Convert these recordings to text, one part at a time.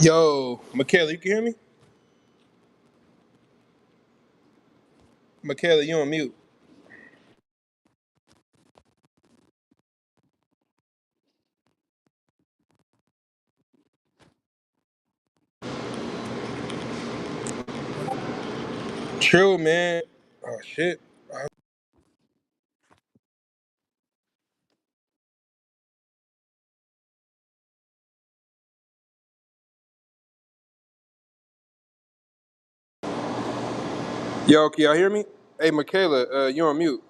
Yo, Michaela, you can hear me? Michaela, you on mute. True, man. Oh shit. Yo, can y'all hear me? Hey, Michaela, you on mute.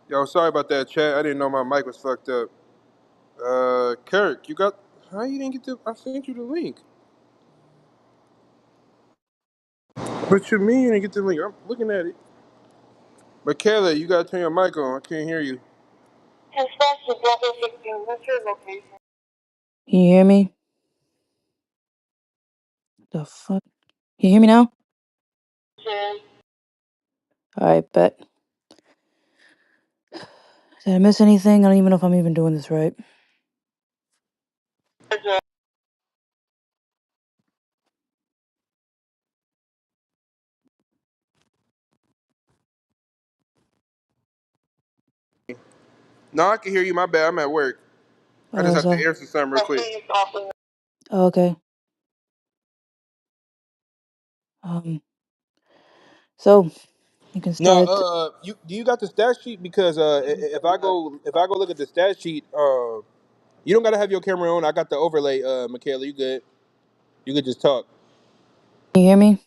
Yo, sorry about that, chat. I didn't know my mic was fucked up. Kirk, you got? How you didn't get the? I sent you the link. What you mean you didn't get the link? I'm looking at it. Michaela, you gotta turn your mic on. I can't hear you. Can you hear me? The fuck? Can you hear me now? Alright, bet. Did I miss anything? I don't even know if I'm even doing this right. No, I can hear you. My bad. I'm at work. I just have to So, answer something real quick. okay. Um, so you can No, start. you do you got the stat sheet? Because if I go look at the stat sheet, you don't gotta have your camera on. I got the overlay. Michaela, you good? You could just talk. Can you hear me?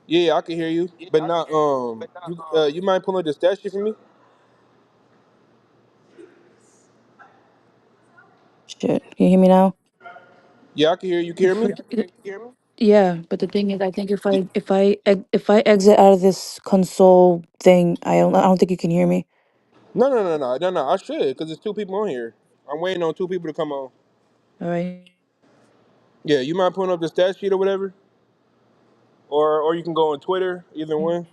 Yeah, I can hear you, but not you mind pulling the stat sheet for me? Shit. Can you hear me now? Yeah, I can hear you. Can The you hear me? frick. Yeah, but the thing is, I think if I exit out of this console thing, I don't think you can hear me. No. I should, because there's two people on here. I'm waiting on two people to come on. All right. Yeah, you mind pulling up the stat sheet or whatever, or you can go on Twitter. Either one.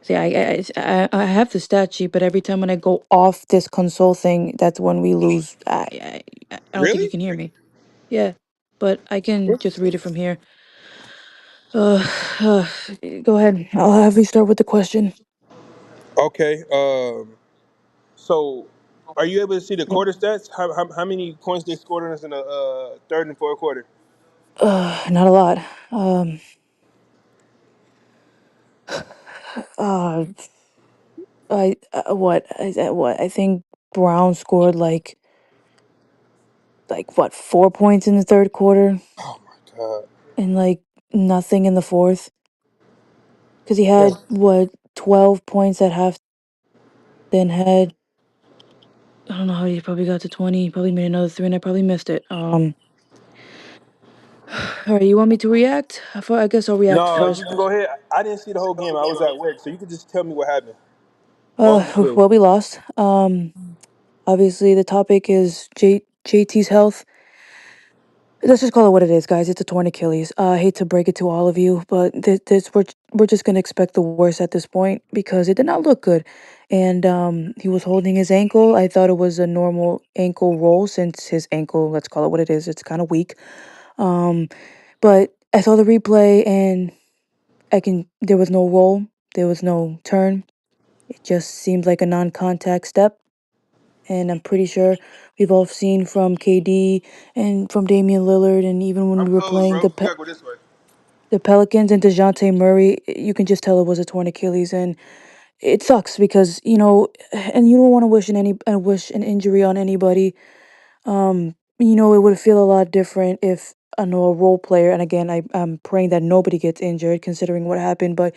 See, I have the stat sheet, but every time when I go off this console thing, that's when we lose. I don't think you Really? can hear me. Yeah, but I can just read it from here. Uh, uh, Go ahead. I'll have you start with the question. Okay. So, are you able to see the quarter stats? How many points they scored on us in the third and fourth quarter? Not a lot. Um, uh, what? I think Brown scored like what 4 points in the third quarter Oh my god. and like nothing in the fourth because he That's, had what 12 points at half, then had I don't know how he probably got to 20. He probably made another three, and I probably missed it. All right, you want me to react? I guess I'll react no, first. you can go ahead. I didn't see the whole game. I was at work, so you could just tell me what happened. Walk me through. Well, we lost. Obviously the topic is JT's health. Let's just call it what it is, guys. It's a torn Achilles. I hate to break it to all of you, but we're just gonna expect the worst at this point because it did not look good, and he was holding his ankle. I thought it was a normal ankle roll since his ankle, let's call it what it is, it's kind of weak. Um, but I saw the replay and there was no roll, there was no turn. It just seemed like a non-contact step. And I'm pretty sure we've all seen from KD and from Damian Lillard, and even when I'm we were close, playing bro. You gotta go this way. the Pelicans and DeJounte Murray, you can just tell it was a torn Achilles, and it sucks because and you don't want to wish an injury on anybody. It would feel a lot different if I know a role player, and again, I'm praying that nobody gets injured considering what happened, but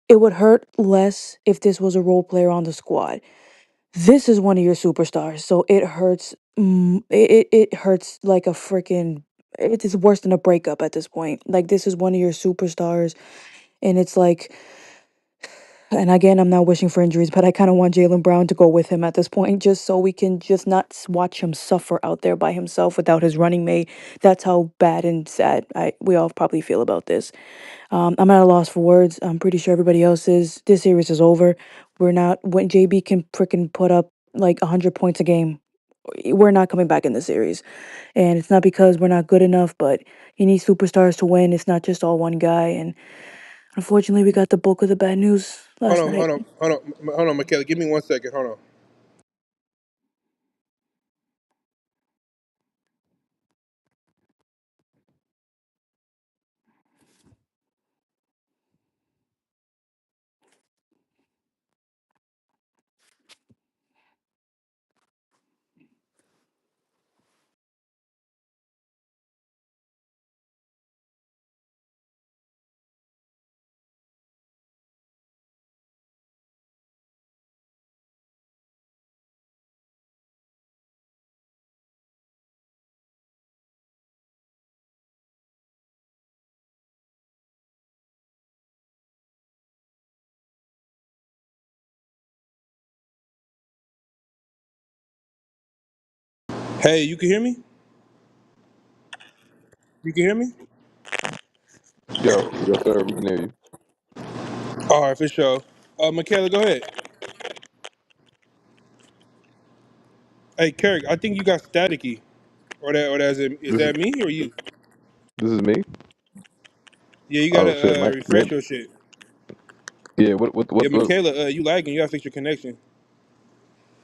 it would hurt less if this was a role player on the squad. This is one of your superstars, so it hurts. It hurts like a freaking. It is worse than a breakup at this point. Like this is one of your superstars, and it's like. And again, I'm not wishing for injuries, but I kind of want Jalen Brown to go with him at this point, just so we can just not watch him suffer out there by himself without his running mate. That's how bad and sad we all probably feel about this. I'm at a loss for words. I'm pretty sure everybody else is. This series is over. We're not. When JB can freaking put up like 100 points a game, we're not coming back in the series. And it's not because we're not good enough, but you need superstars to win. It's not just all one guy. And unfortunately, we got the bulk of the bad news Hold last on, night. hold on, hold on, hold on, Michaela. Give me 1 second. Hold on. Hey, you can hear me? You can hear me? Yo, yes, sir. We can hear you. All right, for sure. Michaela, go ahead. Hey, Kerrick, I think you got staticky. Is This is that me or you? this is me. Yeah, you Oh shit, gotta Mike. refresh your shit. Yeah. What Yeah, the? Michaela, you lagging. You gotta fix your connection.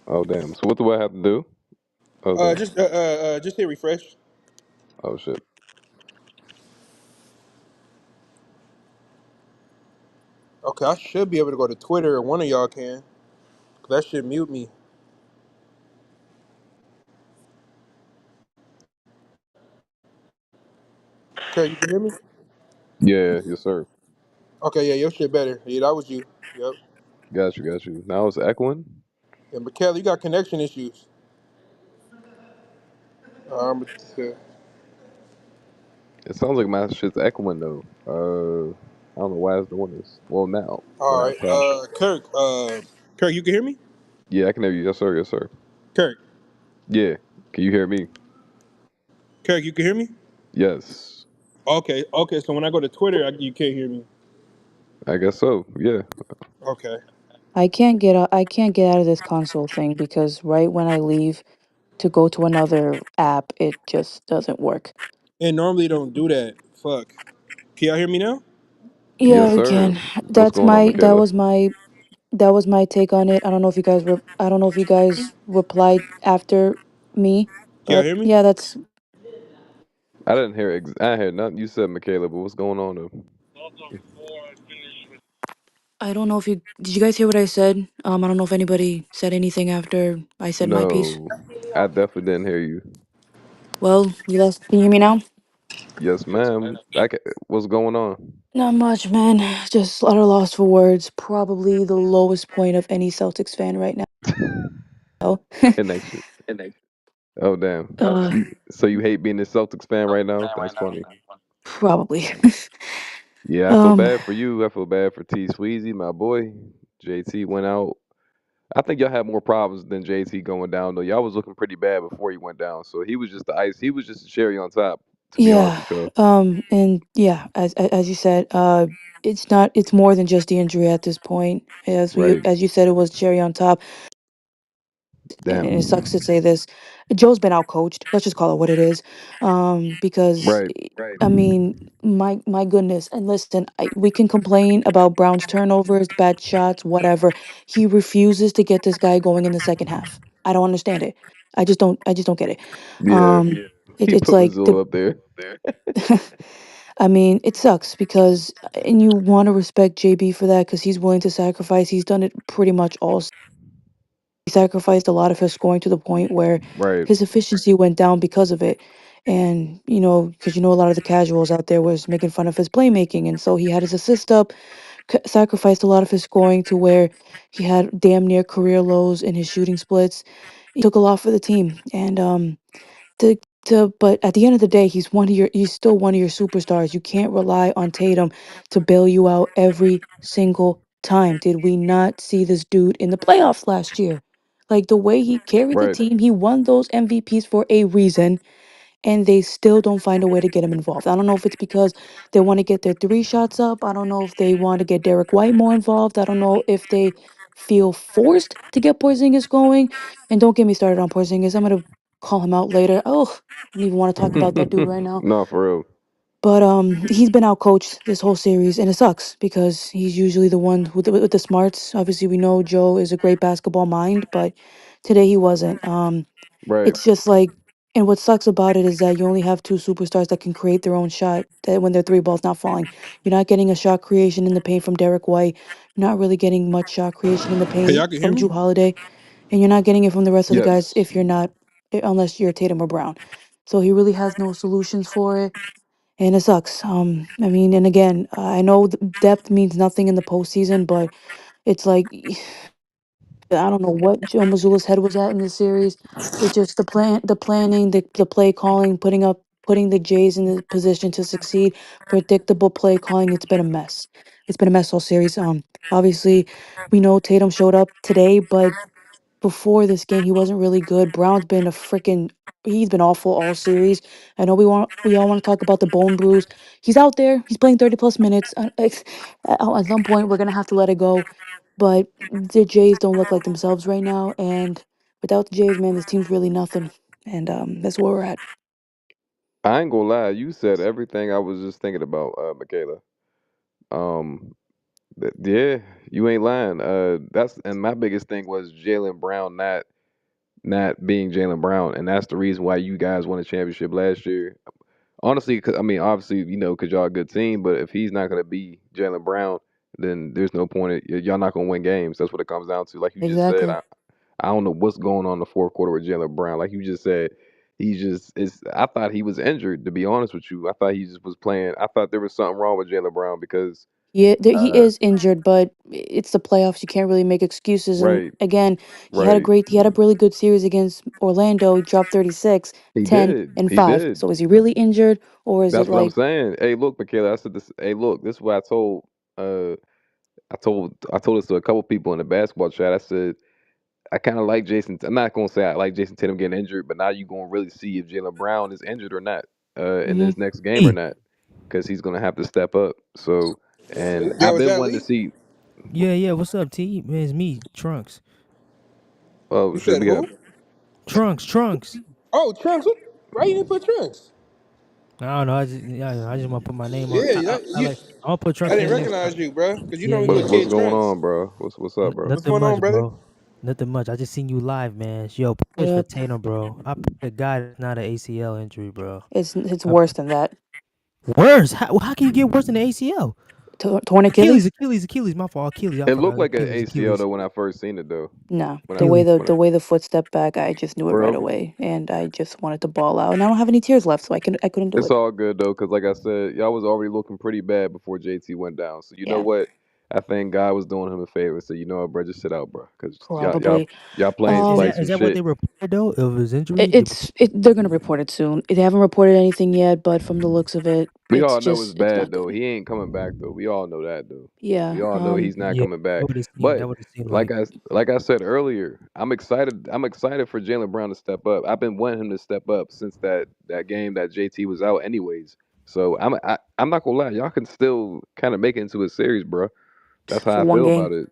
Oh damn. So what do I have to do? Oh damn. Just hit refresh. Oh shit. Okay, I should be able to go to Twitter, or one of y'all can. That should mute me. Okay, you can hear me? Yeah. Yes, sir. Okay, yeah, your shit better. Yeah, that was you. Yep. Got you. Got you. Now it's echoing. Yeah, Michaela, you got connection issues. Um, uh, It sounds like my shit's echoing though. I don't know why it's doing this. Well, now, but all I right, tried. Kirk, you can hear me? Yeah, I can hear you. Yes, sir. Yes, sir. Kirk, Yeah. Can you hear me? Kirk, you can hear me? Yes. Okay. So when I go to Twitter, you can't hear me. I guess so. Yeah. Okay. I can't get out of this console thing because right when I leave to go to another app, it just doesn't work. And normally don't do that. Fuck. Can y'all hear me now? Yeah, Yes, we sir. can. What's going on, That Michaela? was my take on it. I don't know if you guys replied after me, Can y'all but hear me? yeah, that's I didn't hear. I didn't hear nothing you said, Michaela. But what's going on though? I don't know if you did you guys hear what I said? I don't know if anybody said anything after I said my piece. No, I definitely didn't hear you. Well, you guys can you hear me now? Yes, ma'am. What's going on? Not much, man. Just utter loss for words. Probably the lowest point of any Celtics fan right now. Connection. Oh damn. uh, So you hate being a Celtics fan right now? That's funny. Probably. Yeah, I feel um, bad for you. I feel bad for T Sweezy, my boy. JT went out. I think y'all had more problems than JT going down though. Y'all was looking pretty bad before he went down. So he was just the ice. He was just the cherry on top. To be honest yeah. with y'all. And yeah, as you said, it's not. It's more than just the injury at this point. Right. As you said, it was cherry on top. And it sucks to Damn. say this, Joe's been out coached. Let's just call it what it is. Because Right. I mean, my goodness. And listen, we can complain about Brown's turnovers, bad shots, whatever. He refuses to get this guy going in the second half. I don't understand it. I just don't get it. Yeah. Um, He it's put like Mazzulla the. up there. I mean, it sucks because, and you want to respect JB for that because he's willing to sacrifice. He's done it pretty much all. He sacrificed a lot of his scoring to the point where Right. his efficiency went down because of it. And, because a lot of the casuals out there was making fun of his playmaking. And so he had his assist up, sacrificed a lot of his scoring to where he had damn near career lows in his shooting splits. He took a lot for the team. And, but at the end of the day, he's still one of your superstars. You can't rely on Tatum to bail you out every single time. Did we not see this dude in the playoffs last year? Like the way he carried the Right. team, he won those MVPs for a reason, and they still don't find a way to get him involved. I don't know if it's because they want to get their three shots up. I don't know if they want to get Derek White more involved. I don't know if they feel forced to get Porzingis going. And don't get me started on Porzingis. I'm gonna call him out later. Oh, I don't even want to talk about that dude right now. No, for real. But he's been outcoached this whole series, and it sucks because he's usually the one with the smarts. Obviously, we know Joe is a great basketball mind, but today he wasn't. Right. It's just like, and what sucks about it is that you only have two superstars that can create their own shot. That when their three ball's not falling, you're not getting a shot creation in the paint from Derek White. You're not really getting much shot creation in the Hey, paint y'all can hear from me? Drew Holiday, and you're not getting it from the rest of the guys Yes. if you're not, unless you're Tatum or Brown. So he really has no solutions for it, and it sucks. I mean, and again, I know depth means nothing in the postseason, but it's like I don't know what Joe Mazzulla's head was at in this series. It just the planning, the play calling, putting the Jays in the position to succeed, predictable play calling. It's been a mess. It's been a mess all series. Obviously, we know Tatum showed up today, but before this game, he wasn't really good. Brown's been a freaking he's been awful all series. I know we all want to talk about the bone bruise. He's out there. He's playing 30 plus minutes. At some point, we're gonna have to let it go. But the Jays don't look like themselves right now, and without the Jays, man, this team's really nothing. And that's where we're at. I ain't gonna lie. You said everything I was just thinking about, Michaela. Um, yeah, you ain't lying. That's and my biggest thing was Jalen Brown not being Jalen Brown, and that's the reason why you guys won a championship last year. Honestly, 'cause, I mean, obviously, because y'all a good team, but if he's not gonna be Jalen Brown, then there's no point. Y'all not gonna win games. That's what it comes down to. Like you just said, Exactly. I don't know what's going on in the fourth quarter with Jalen Brown. Like you just said, he just is. I thought he was injured. To be honest with you, I thought he just was playing. I thought there was something wrong with Jalen Brown because, He uh, is injured, but it's the playoffs. You can't really make excuses. And right, again, right, he had a really good series against Orlando. He dropped 36, he 10, did, and he 5. did. So is he really injured, or is it That's what I'm like saying. Hey, look, Michaela, I said this. Hey, look, this is what I told. I told this to a couple people in the basketball chat. I said I kind of like Jason. I'm not gonna say I like Jason Tatum getting injured, but now you're gonna really see if Jalen Brown is injured or not in hmm this next game or Hey, not, because he's gonna have to step up. So, and I've Yo, is been that wanting to Lee? see. yeah, yeah. What's up, T? Man, it's me, Trunks. Oh You shit, said we got. who? Trunks. Oh, Trunks. Why you didn't put Trunks? I don't know. I just want to put my name on. Yeah, I want to put I Trunks didn't name next. recognize you, bro, because you know Yeah, me yeah. with What's Kid going Trunks. on, bro? What's up, bro? What's Nothing going on, much, brother? bro. Nothing much. I just seen you live, man. Yo, what push for up? Tatum, bro. I pray to God it's not an ACL injury, bro. It's I, worse than that. worse? How can you get worse than the ACL? Torn Achilles? Achilles. My fault. Achilles. I It forgot. looked like an ACL Achilles. though when I first seen it though. No, When I the way Achilles. when I, the way the foot stepped back, I just knew it for right real. away, and I just wanted to ball out. And I don't have any tears left, so I couldn't do It's it. all good though, because like I said, y'all was already looking pretty bad before JT went down. So you know Yeah, what? I think God was doing him a favor. So you know what, bro, just sit out, bro, because y'all y'all probably. y'all playing Is Um, like that some is that what shit. they reported though of his it, injury? it's it. They're gonna report it soon. They haven't reported anything yet, but from the looks of it, We all know it's it's bad not though. good. He ain't coming back though. We all know that though. We Yeah. all know he's not Yeah, coming back. that would have seemed. But That would have seemed like like. I said earlier, I'm excited. I'm excited for Jalen Brown to step up. I've been wanting him to step up since that game that JT was out, anyways. So I'm not gonna lie, y'all can still kind of make it into a series, bro. That's how For I one feel game. about it.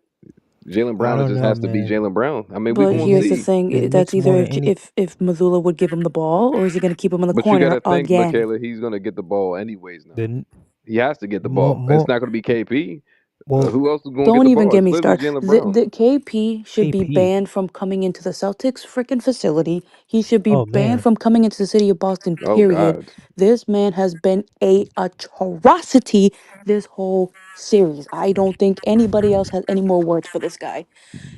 Jalen I Brown don't just know, has to be man. Jalen Brown. I mean, we But The gonna here's the Knicks, see. thing: the that's Knicks more either than any. if Mazzulla would give him the ball, or is he gonna keep him in the But you corner gotta think, again? Michaela, he's gonna get the ball anyways The now. n- He has to get the more ball. It's more not gonna be KP. well Who else is gonna get Don't the even ball? get It's me literally started. Jalen Brown. The KP should be KP. banned from coming into the Celtics freaking facility. He should be Oh banned man, from coming into the city of Boston, Oh period. God. This man has been a atrocity this whole series. I don't think anybody else has any more words for this guy.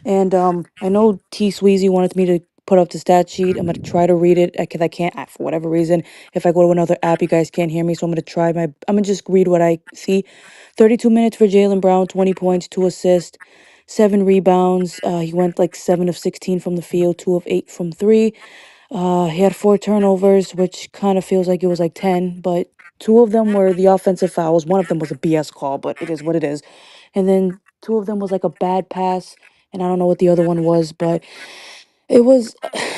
And I know T Sweezy wanted me to put up the stat sheet. I'm gonna try to read it because I can't for whatever reason. If I go to another app, you guys can't hear me, so I'm gonna try my. I'm gonna just read what I see. 32 minutes for Jalen Brown, 20 points, 2 assists, 7 rebounds. He went like 7 of 16 from the field, 2 of 8 from three. He had 4 turnovers, which kind of feels like it was like 10, but two of them were the offensive fouls. One of them was a BS call, but it is what it is. And then two of them was like a bad pass, and I don't know what the other one was, but it was.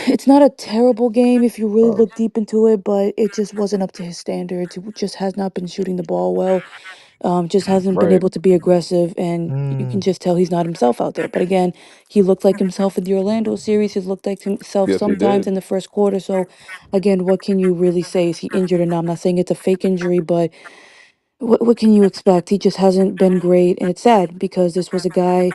It's not a terrible game if you really Wow. look deep into it, but it just wasn't up to his standards. He just has not been shooting the ball well. Just hasn't been Right. able to be aggressive, and you can Mm. just tell he's not himself out there. But again, he looked like himself in the Orlando series. He's looked like himself Yes, he sometimes did. in the first quarter. So, again, what can you really say? Is he injured or not? I'm not saying it's a fake injury, but what can you expect? He just hasn't been great, and it's sad because this was a guy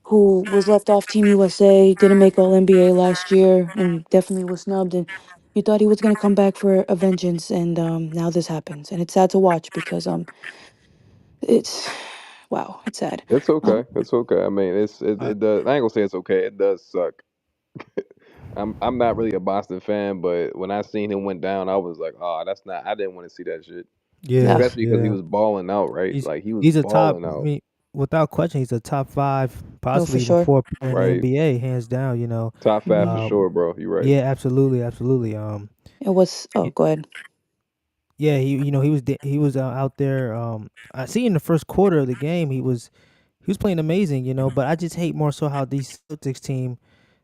who was left off Team USA, didn't make All NBA last year, and definitely was snubbed. And you thought he was going to come back for a vengeance, and now this happens, and it's sad to watch because it's wow, it's sad. It's Um, okay. It's okay. I mean, I, it does. I ain't gonna say it's okay. It does suck. I'm not really a Boston fan, but when I seen him went down, I was like, oh, that's not. I didn't want to see that shit, yeah, yeah, especially because he yeah. was balling out, right? He's Like he was he's a top. balling I out, mean, without question, he's a top five, no, for possibly even sure. four player in the right? NBA, hands down. You know. Top five for Hmm. sure, bro. You right. Yeah, absolutely, absolutely. It was. Oh, He, go ahead. yeah, he was out there. I see in the first quarter of the game he was playing amazing. You know, but I just hate more so how these Celtics team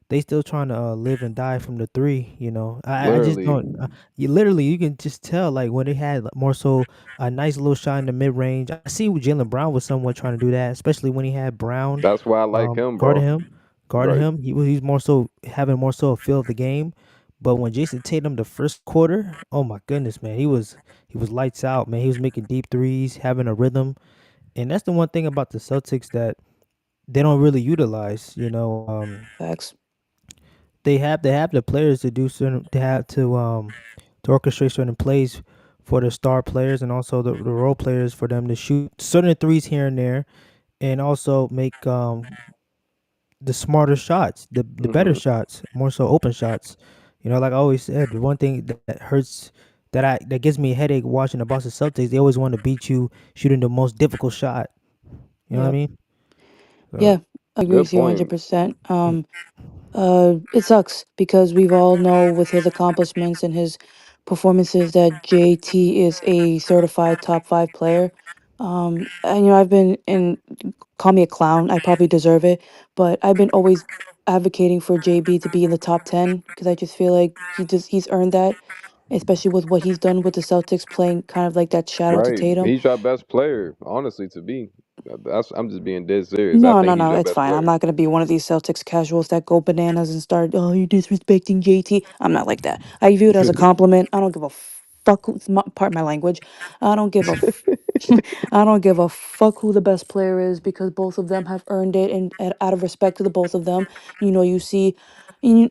they still trying to live and die from the three. You know, I just Literally, don't. You literally you can just tell like when they had like, more so a nice little shot in the mid range. I see Jalen Brown was somewhat trying to do that, especially when he had Brown that's why I like him, guarding bro. him, guarding Right. him. He's more so having more so a feel of the game. But when Jason Tatum the first quarter, oh my goodness, man, he was lights out, man. He was making deep threes, having a rhythm, and that's the one thing about the Celtics that they don't really utilize. You know, Facts. they have the players to do certain to orchestrate certain plays for the star players and also the role players for them to shoot certain threes here and there and also make the smarter shots, the better Hmm. shots, more so open shots. You know, like I always said, the one thing that hurts that gives me a headache watching the Boston Celtics, they always want to beat you shooting the most difficult shot. You know what I Yep. mean? So, Yeah, I agree Good with you point. 100%. It sucks because we've all know with his accomplishments and his performances that JT is a certified top five player. And I've been in call me a clown. I probably deserve it, but I've been always advocating for JB to be in the top 10 because I just feel like he's earned that, especially with what he's done with the Celtics playing kind of like that shadow to Right. Tatum. He's your best player, honestly. To be, that's I'm just being dead serious. I No, no, think he's no, your it's best fine. I'm player. not gonna be one of these Celtics casuals that go bananas and start, oh, you're disrespecting JT. I'm not like that. I view it as a compliment. I don't give a fuck part my language. I don't give a I don't give a fuck who the best player is because both of them have earned it, and out of respect to the both of them, you see,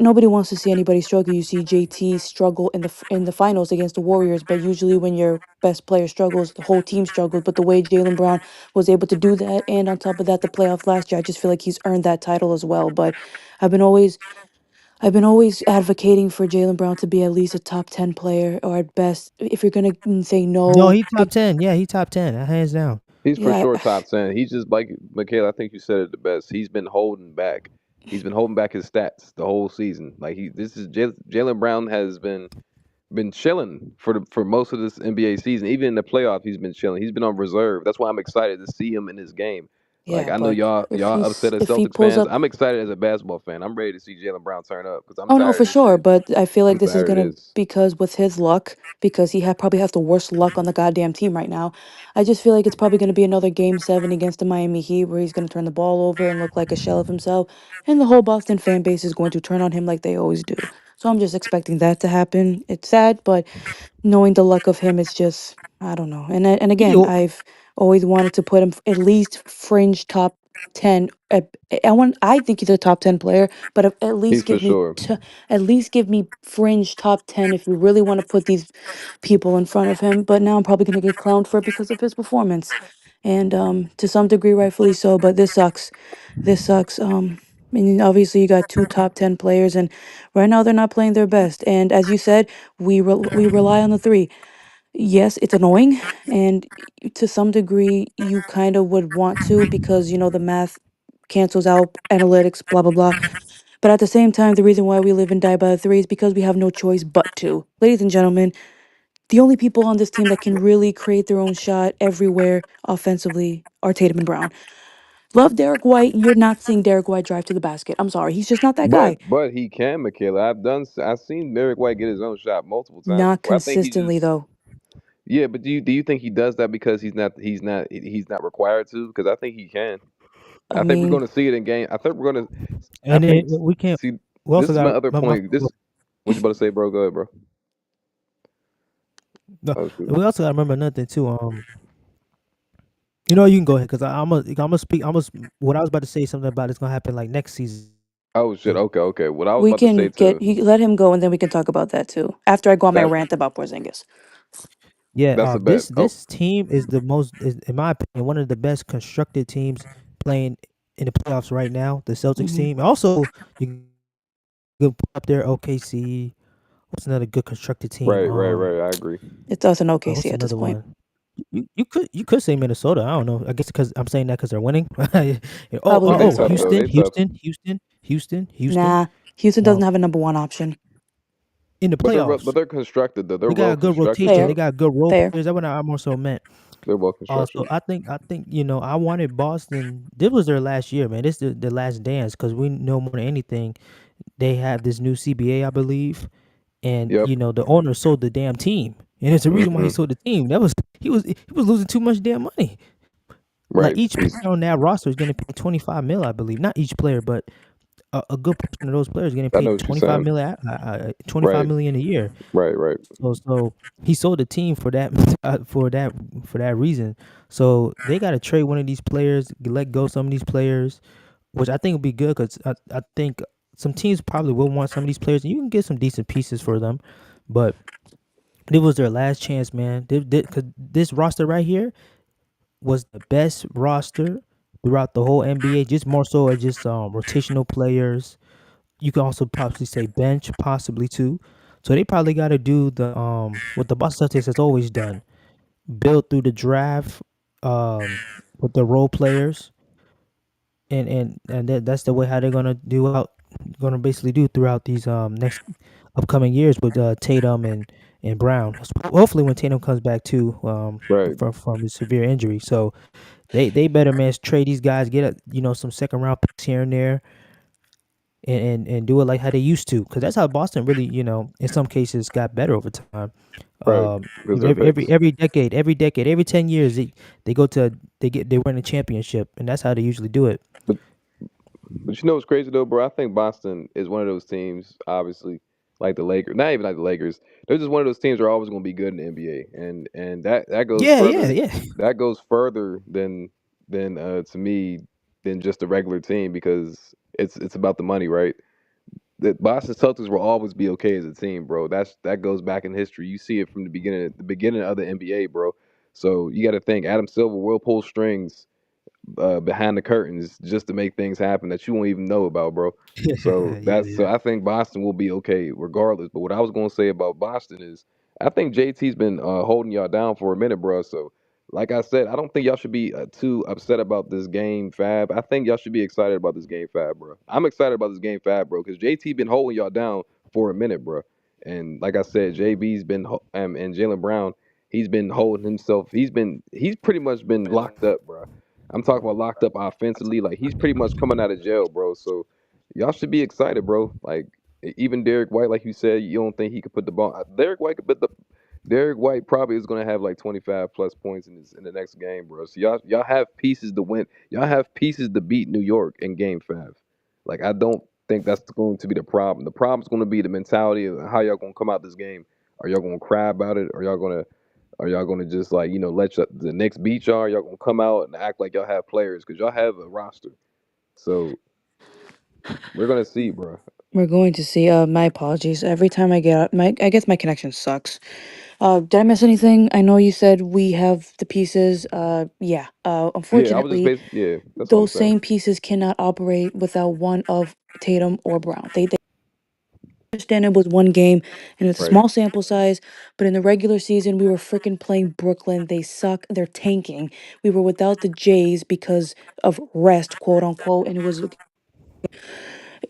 nobody wants to see anybody struggle. You see JT struggle in in the finals against the Warriors, but usually when your best player struggles, the whole team struggles. But the way Jalen Brown was able to do that, and on top of that, the playoff last year, I just feel like he's earned that title as well. But I've been always I've been always advocating for Jalen Brown to be at least a top 10 player, or at best, if you're gonna say no, no, he top 10. Yeah, he top 10, hands down. He's for yeah, sure top 10. He's just like Michaela. I think you said it the best. He's been holding back. He's been holding back his stats the whole season. Like this is Jalen Brown has been chilling for most of this NBA season. Even in the playoffs, he's been chilling. He's been on reserve. That's why I'm excited to see him in this game. Like yeah, I know but y'all upset as if he Celtics pulls fans. up, I'm excited as a basketball fan. I'm ready to see Jalen Brown turn up because I'm oh no, tired for of this sure. shit. But I feel like I'm this is tired of gonna this. because with his luck, because probably has the worst luck on the goddamn team right now. I just feel like it's probably gonna be another game 7 against the Miami Heat where he's gonna turn the ball over and look like a shell of himself, and the whole Boston fan base is going to turn on him like they always do. So I'm just expecting that to happen. It's sad, but knowing the luck of him is just I don't know. And He again, I've always wanted to put him at least fringe top 10. I think he's a top 10 player, but at He's least for sure. at least give me fringe top 10 if you really want to put these people in front of him. But now I'm probably going to get clowned for it because of his performance. And to some degree rightfully so, but this sucks. This sucks. I mean, obviously you got two top 10 players and right now they're not playing their best. And as you said, we rely on the three. Yes, it's annoying, and to some degree, you kind of would want to because the math cancels out analytics, blah blah blah. But at the same time, the reason why we live and die by the three is because we have no choice but to. Ladies and gentlemen, the only people on this team that can really create their own shot everywhere offensively are Tatum and Brown. Love Derek White. You're not seeing Derek White drive to the basket. I'm sorry, he's just not that guy. But he can, Michaela. I've seen Derek White get his own shot multiple times Not before. I think he consistently just though. Yeah, but do you think he does that because he's not required to? Because I think he can. I I think we're mean, going to see it in game. I think we're going to. I And then think we can't. see. We This also is my got other point. This what you about to say, bro? Go ahead, bro. no, Oh shoot. we also got to remember another thing too. You can go ahead because I'm gonna speak. What I was about to say something about it's gonna happen like next season. Oh shit. Okay, okay. What I was we about to can say get to let him go, and then we can talk about that too. After I go on my that. rant about Porzingis. Yeah, That's a bet. this Oh, this team is in my opinion, one of the best constructed teams playing in the playoffs right now. The Celtics Hmm. team. Also, you can put up there OKC. What's another good constructed team? right, right, right. I agree. It's us and OKC What's at this another point. one? You could say Minnesota. I don't know. I guess because I'm saying that because they're winning. oh oh Probably They oh tough Minnesota. though. Houston They tough. Houston. Nah, Houston doesn't Um, have a number one option. in the But playoffs, they're constructed though. They're they got well a good constructed rotation. Fair, They though. got good role fair. players. That's what I more so meant. They're well So constructed. I think I wanted Boston. This was their last year, man. This is the last dance because we know more than anything they have this new CBA, I believe, and Yep. the owner sold the damn team, and it's the reason why he Hmm. sold the team. That was he was losing too much damn money. Like Right. each player on that roster is getting paid 25 mil, I believe. Not each player, but a good portion of those players getting I know paid what you're 25 saying. million, 25 Right. million a year. Right. Right. So he sold the team for that for that reason. So they got to trade one of these players, let go some of these players, which I think would be good because I think some teams probably will want some of these players, and you can get some decent pieces for them. But it was their last chance, man. Because this roster right here was the best roster throughout the whole NBA. Just more so as just rotational players. You can also possibly say bench, possibly too. So they probably got to do the what the Boston Celtics has always done: build through the draft, with the role players, and that's the way how they're gonna basically do throughout these next upcoming years with Tatum and Brown. Hopefully, when Tatum comes back too, Right. from his severe injury, so they better man trade these guys, get some second round picks here and there, and do it like how they used to, because that's how Boston really, in some cases got better over time. Right. Because they're Every picks. decade, every 10 years, they go to they win a championship, and that's how they usually do it. But But you know what's crazy though, bro? I think Boston is one of those teams, obviously, like the Lakers. Not even like the Lakers. They're just one of those teams that are always going to be good in the NBA, and that goes Yeah, yeah, further. yeah. That goes further than to me than just a regular team because it's about the money, right? The Boston Celtics will always be okay as a team, bro. That goes back in history. You see it from the beginning of the NBA, bro. So you got to think Adam Silver will pull strings behind the curtains just to make things happen that you won't even know about, bro. So Yeah, that's so yeah. I think Boston will be okay regardless. But what I was gonna say about Boston is I think JT's been holding y'all down for a minute, bro. So like I said, I don't think y'all should be too upset about this game fab. I think y'all should be excited about this game fab, bro. I'm excited about this game fab, bro, because JT been holding y'all down for a minute, bro. And like I said, JB's been and Jalen Brown, he's been holding himself. He's pretty much been locked up, bro. I'm talking about locked up offensively. Like he's pretty much coming out of jail, bro. So y'all should be excited, bro. Like even Derek White, like you said, you don't think he could put the ball. Derek White could put the. Derek White probably is gonna have like 25 plus points in the next game, bro. So y'all have pieces to win. Y'all have pieces to beat New York in Game 5. Like I don't think that's going to be the problem. The problem's going to be the mentality of how y'all gonna come out this game. Are y'all gonna cry about it? Are y'all gonna just like let the Knicks beat y'all? Or y'all gonna come out and act like y'all have players because y'all have a roster. So we're gonna see, bro. We're going to see. My apologies. Every time I get I guess my connection sucks. Did I miss anything? I know you said we have the pieces. Yeah. Yeah, I was just Unfortunately, basically yeah. That's all I'm those saying. same pieces cannot operate without one of Tatum or Brown. They understand it was one game and it's a Right. small sample size, but in the regular season we were freaking playing Brooklyn. They suck. They're tanking. We were without the Jays because of rest, quote unquote, and it was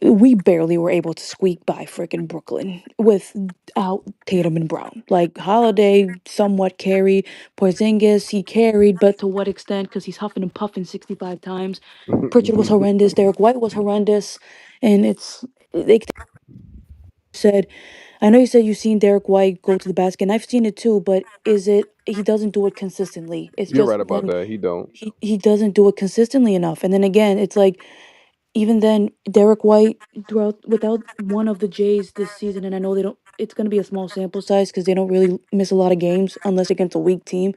we barely were able to squeak by freaking Brooklyn without Tatum and Brown. Like Holiday somewhat carried, Porzingis he carried, but to what extent? Because he's huffing and puffing 65 times. Pritchard was horrendous. Derek White was horrendous, and it's they said, I know you said you've seen Derek White go to the basket, and I've seen it too, but is it he doesn't do it consistently. It's You're just right about then that. He don't. he doesn't do it consistently enough. And then again, it's like even then Derek White throughout without one of the Jays this season, and I know they don't it's going to be a small sample size because they don't really miss a lot of games unless against a weak team.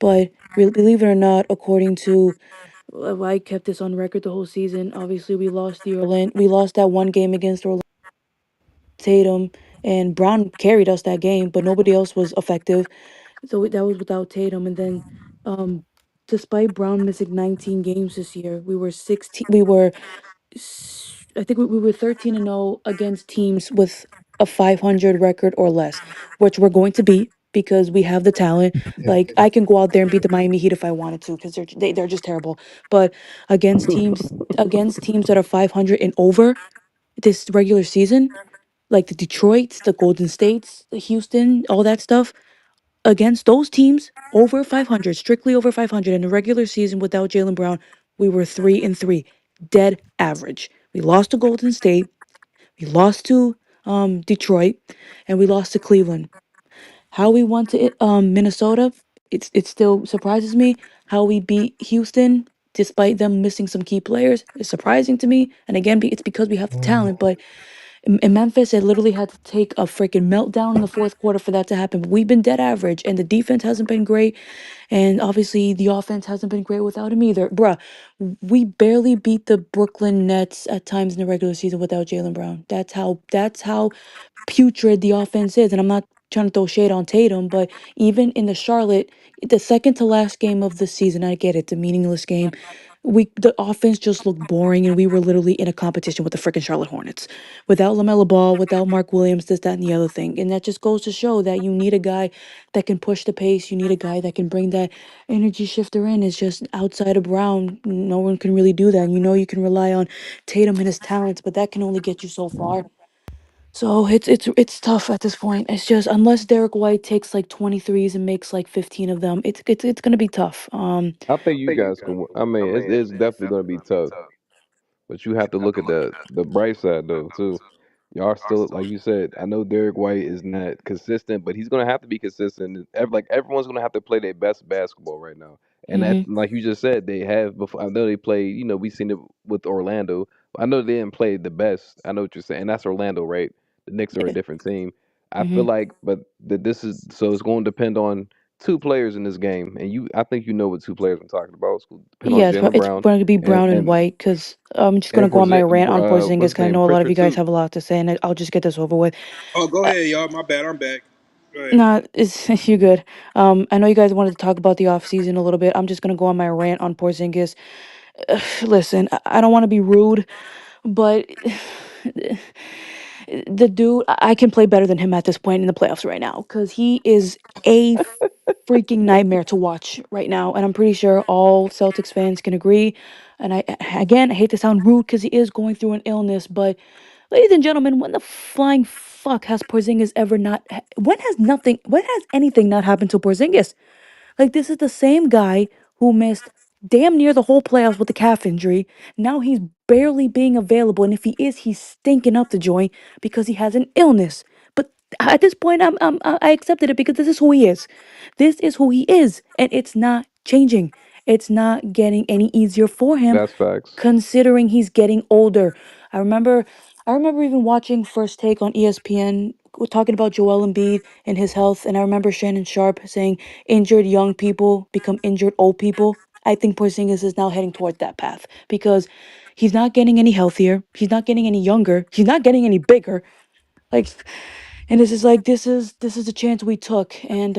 But believe it or not, according to I kept this on record the whole season. Obviously, we lost that one game against Orlando. Tatum and Brown carried us that game, but nobody else was effective. So that was without Tatum. And then, um, despite Brown missing 19 games this year, we were 16. I think we were 13-0 against teams with a 500 record or less, which we're going to beat because we have the talent. Like I can go out there and beat the Miami Heat if I wanted to because they're just terrible. But against teams that are 500 and over this regular season, like the Detroits, the Golden States, the Houston, all that stuff, against those teams over 500, strictly over 500 in the regular season without Jalen Brown, we were 3-3, dead average. We lost to Golden State, we lost to Detroit, and we lost to Cleveland. How we won to Minnesota, it still surprises me. How we beat Houston, despite them missing some key players, is surprising to me. And again, it's because we have the Mm. talent, but in Memphis, it literally had to take a freaking meltdown in the fourth quarter for that to happen. But we've been dead average, and the defense hasn't been great, and obviously the offense hasn't been great without him either. Bruh, we barely beat the Brooklyn Nets at times in the regular season without Jalen Brown. That's how putrid the offense is. And I'm not trying to throw shade on Tatum, but even in the Charlotte, the second to last game of the season, I get it, the meaningless game. The offense just looked boring, and we were literally in a competition with the freaking Charlotte Hornets without Lamella Ball, without Mark Williams, this, that, and the other thing. And that just goes to show that you need a guy that can push the pace. You need a guy that can bring that energy shifter in. It's just outside of Brown, no one can really do that. And you know you can rely on Tatum and his talents, but that can only get you so far. So it's tough at this point. It's just unless Derek White takes like 23s and makes like 15 of them, it's gonna be tough. I think you guys can. I mean, it's definitely going to be tough. But you have to look at the bright side though too. Y'all still, like you said, I know Derek White is not consistent, but he's gonna have to be consistent. Like everyone's gonna have to play their best basketball right now. And that, Mm-hmm. like you just said, they have before. I know they play. You know, we've seen it with Orlando. I know they didn't play the best. I know what you're saying. And that's Orlando, right? The Knicks are a Yeah. different team. I Mm-hmm. feel like, but this is so it's going to depend on two players in this game, and I think you know what two players I'm talking about. It's going to depend on Yeah, Jalen it's Brown going to be and Brown and and White because I'm just gonna and go on my rant on Porzingis what's his because I name, know a lot of you Pritchard guys too. have a lot to say, and I'll just get this over with. Oh, go Uh, ahead, y'all. My bad. I'm back. Go ahead. Nah, it's you good. I know you guys wanted to talk about the offseason a little bit. I'm just gonna go on my rant on Porzingis. Listen, I don't want to be rude, but the dude, I can play better than him at this point in the playoffs right now because he is a freaking nightmare to watch right now, and I'm pretty sure all Celtics fans can agree. And again, I hate to sound rude because he is going through an illness, but ladies and gentlemen, when the flying fuck has Porzingis ever not? When has nothing? When has anything not happened to Porzingis? Like this is the same guy who missed damn near the whole playoffs with the calf injury. Now he's barely being available, and if he is, he's stinking up the joint because he has an illness. But at this point, I accepted it because this is who he is. This is who he is, and it's not changing. It's not getting any easier for him, That's facts. considering he's getting older. I remember, I remember even watching First Take on ESPN talking about Joel Embiid and his health, and I remember Shannon Sharp saying injured young people become injured old people. I think Porzingis is now heading towards that path because he's not getting any healthier. He's not getting any younger. He's not getting any bigger. Like, and this is like this is a chance we took, and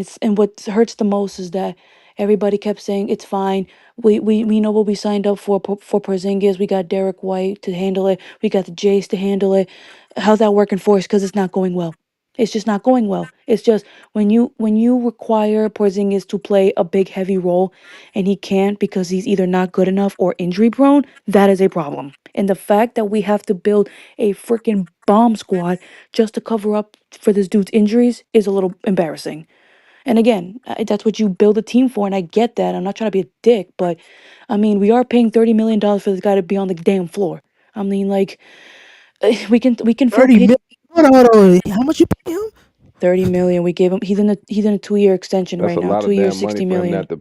it's and what hurts the most is that everybody kept saying it's fine. We know what we signed up for Porzingis. We got Derek White to handle it. We got the Jays to handle it. How's that working for us? Because it's not going well. It's just not going well. It's just when you require Porzingis to play a big heavy role and he can't because he's either not good enough or injury prone, that is a problem. And the fact that we have to build a freaking bomb squad just to cover up for this dude's injuries is a little embarrassing. And again, that's what you build a team for, and I get that. I'm not trying to be a dick, but I mean, we are paying $30 million for this guy to be on the damn floor. I mean, like, we can fill 30 Peyton million. Hold on. How much you pay him? 30 million. We gave him. He's in a 2-year extension That's right a now. lot of 2 years, damn money 60 for him million. not to.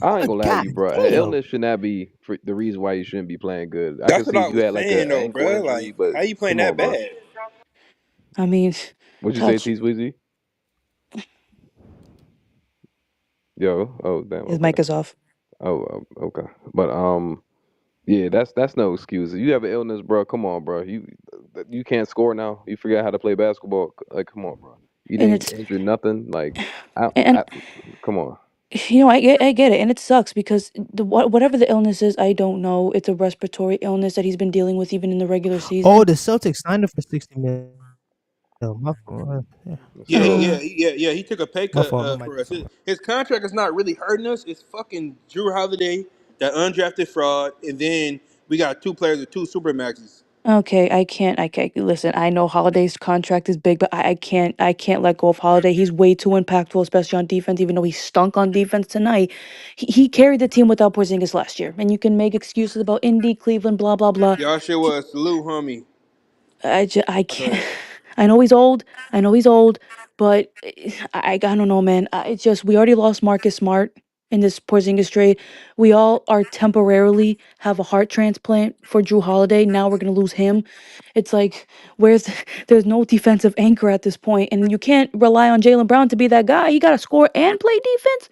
I ain't gonna lie to God you, bro. An damn. illness should not be the reason why you shouldn't be playing good. I can That's what see I if you was had like saying a though, ankle bro. injury, Like, but how you playing come on, that bro. bad? I mean, What'd you say, touch. T Sweezy? Yo, oh damn, His okay. mic is off. Okay. But yeah, that's no excuse. If you have an illness, bro, come on, bro. You can't score now. You forgot how to play basketball. Like, come on, bro. You And didn't it's injure nothing. Like, and come on. I get it, and it sucks because whatever the illness is, I don't know. It's a respiratory illness that he's been dealing with even in the regular Oh, season. the Celtics signed him for 60 million. My fault. Yeah. Yes, Yeah, sir. Uh, yeah. He took a pay My cut fault. My mic for was us. on. His contract is not really hurting us. It's fucking Drew Holiday, that undrafted fraud, and then we got two players with two super maxes. okay, I can't listen. I know Holiday's contract is big, but I can't let go of Holiday. He's way too impactful, especially on defense. Even though he stunk on defense tonight, he carried the team without Porzingis last year. And you can make excuses about Indy, Cleveland, blah blah blah. Y'all shit was salute, homie. I Go can't. ahead. I know he's old. I know he's old, but I don't know, man. It's just we already lost Marcus Smart in this Porzingis trade. We all are temporarily have a heart transplant for Drew Holiday. Now we're gonna lose him. It's like where's there's no defensive anchor at this point, and you can't rely on Jalen Brown to be that guy. He got to score and play defense.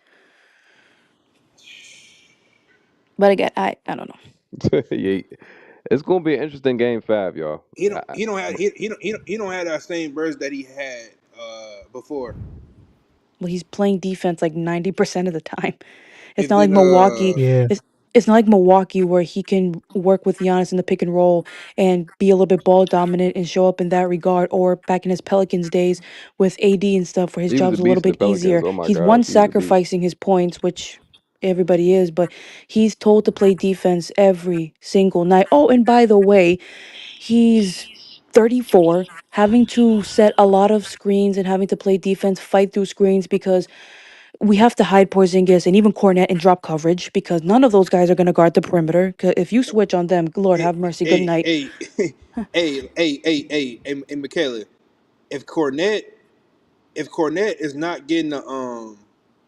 But again, I don't know. Yeah, it's gonna be an interesting game 5, y'all. He don't he don't have he don't have that same burst that he had before. Well, he's playing defense like 90% of the time. It's If not like did Milwaukee. Yeah. It's not like Milwaukee where he can work with Giannis in the pick and roll and be a little bit ball dominant and show up in that regard. Or back in his Pelicans days with AD and stuff, where his He was a job's a little beast in the bit Pelicans. easier. Oh my He's one gosh, he was a beast. sacrificing his points, which everybody is, but he's told to play defense every single night. Oh, and by the way, he's 34, having to set a lot of screens and having to play defense, fight through screens because we have to hide Porzingis and even Cornet in drop coverage because none of those guys are going to guard the perimeter. 'Cause if you switch on them, Lord hey have mercy, good hey night. hey hey, Michaela, if Cornette if Cornette is not getting the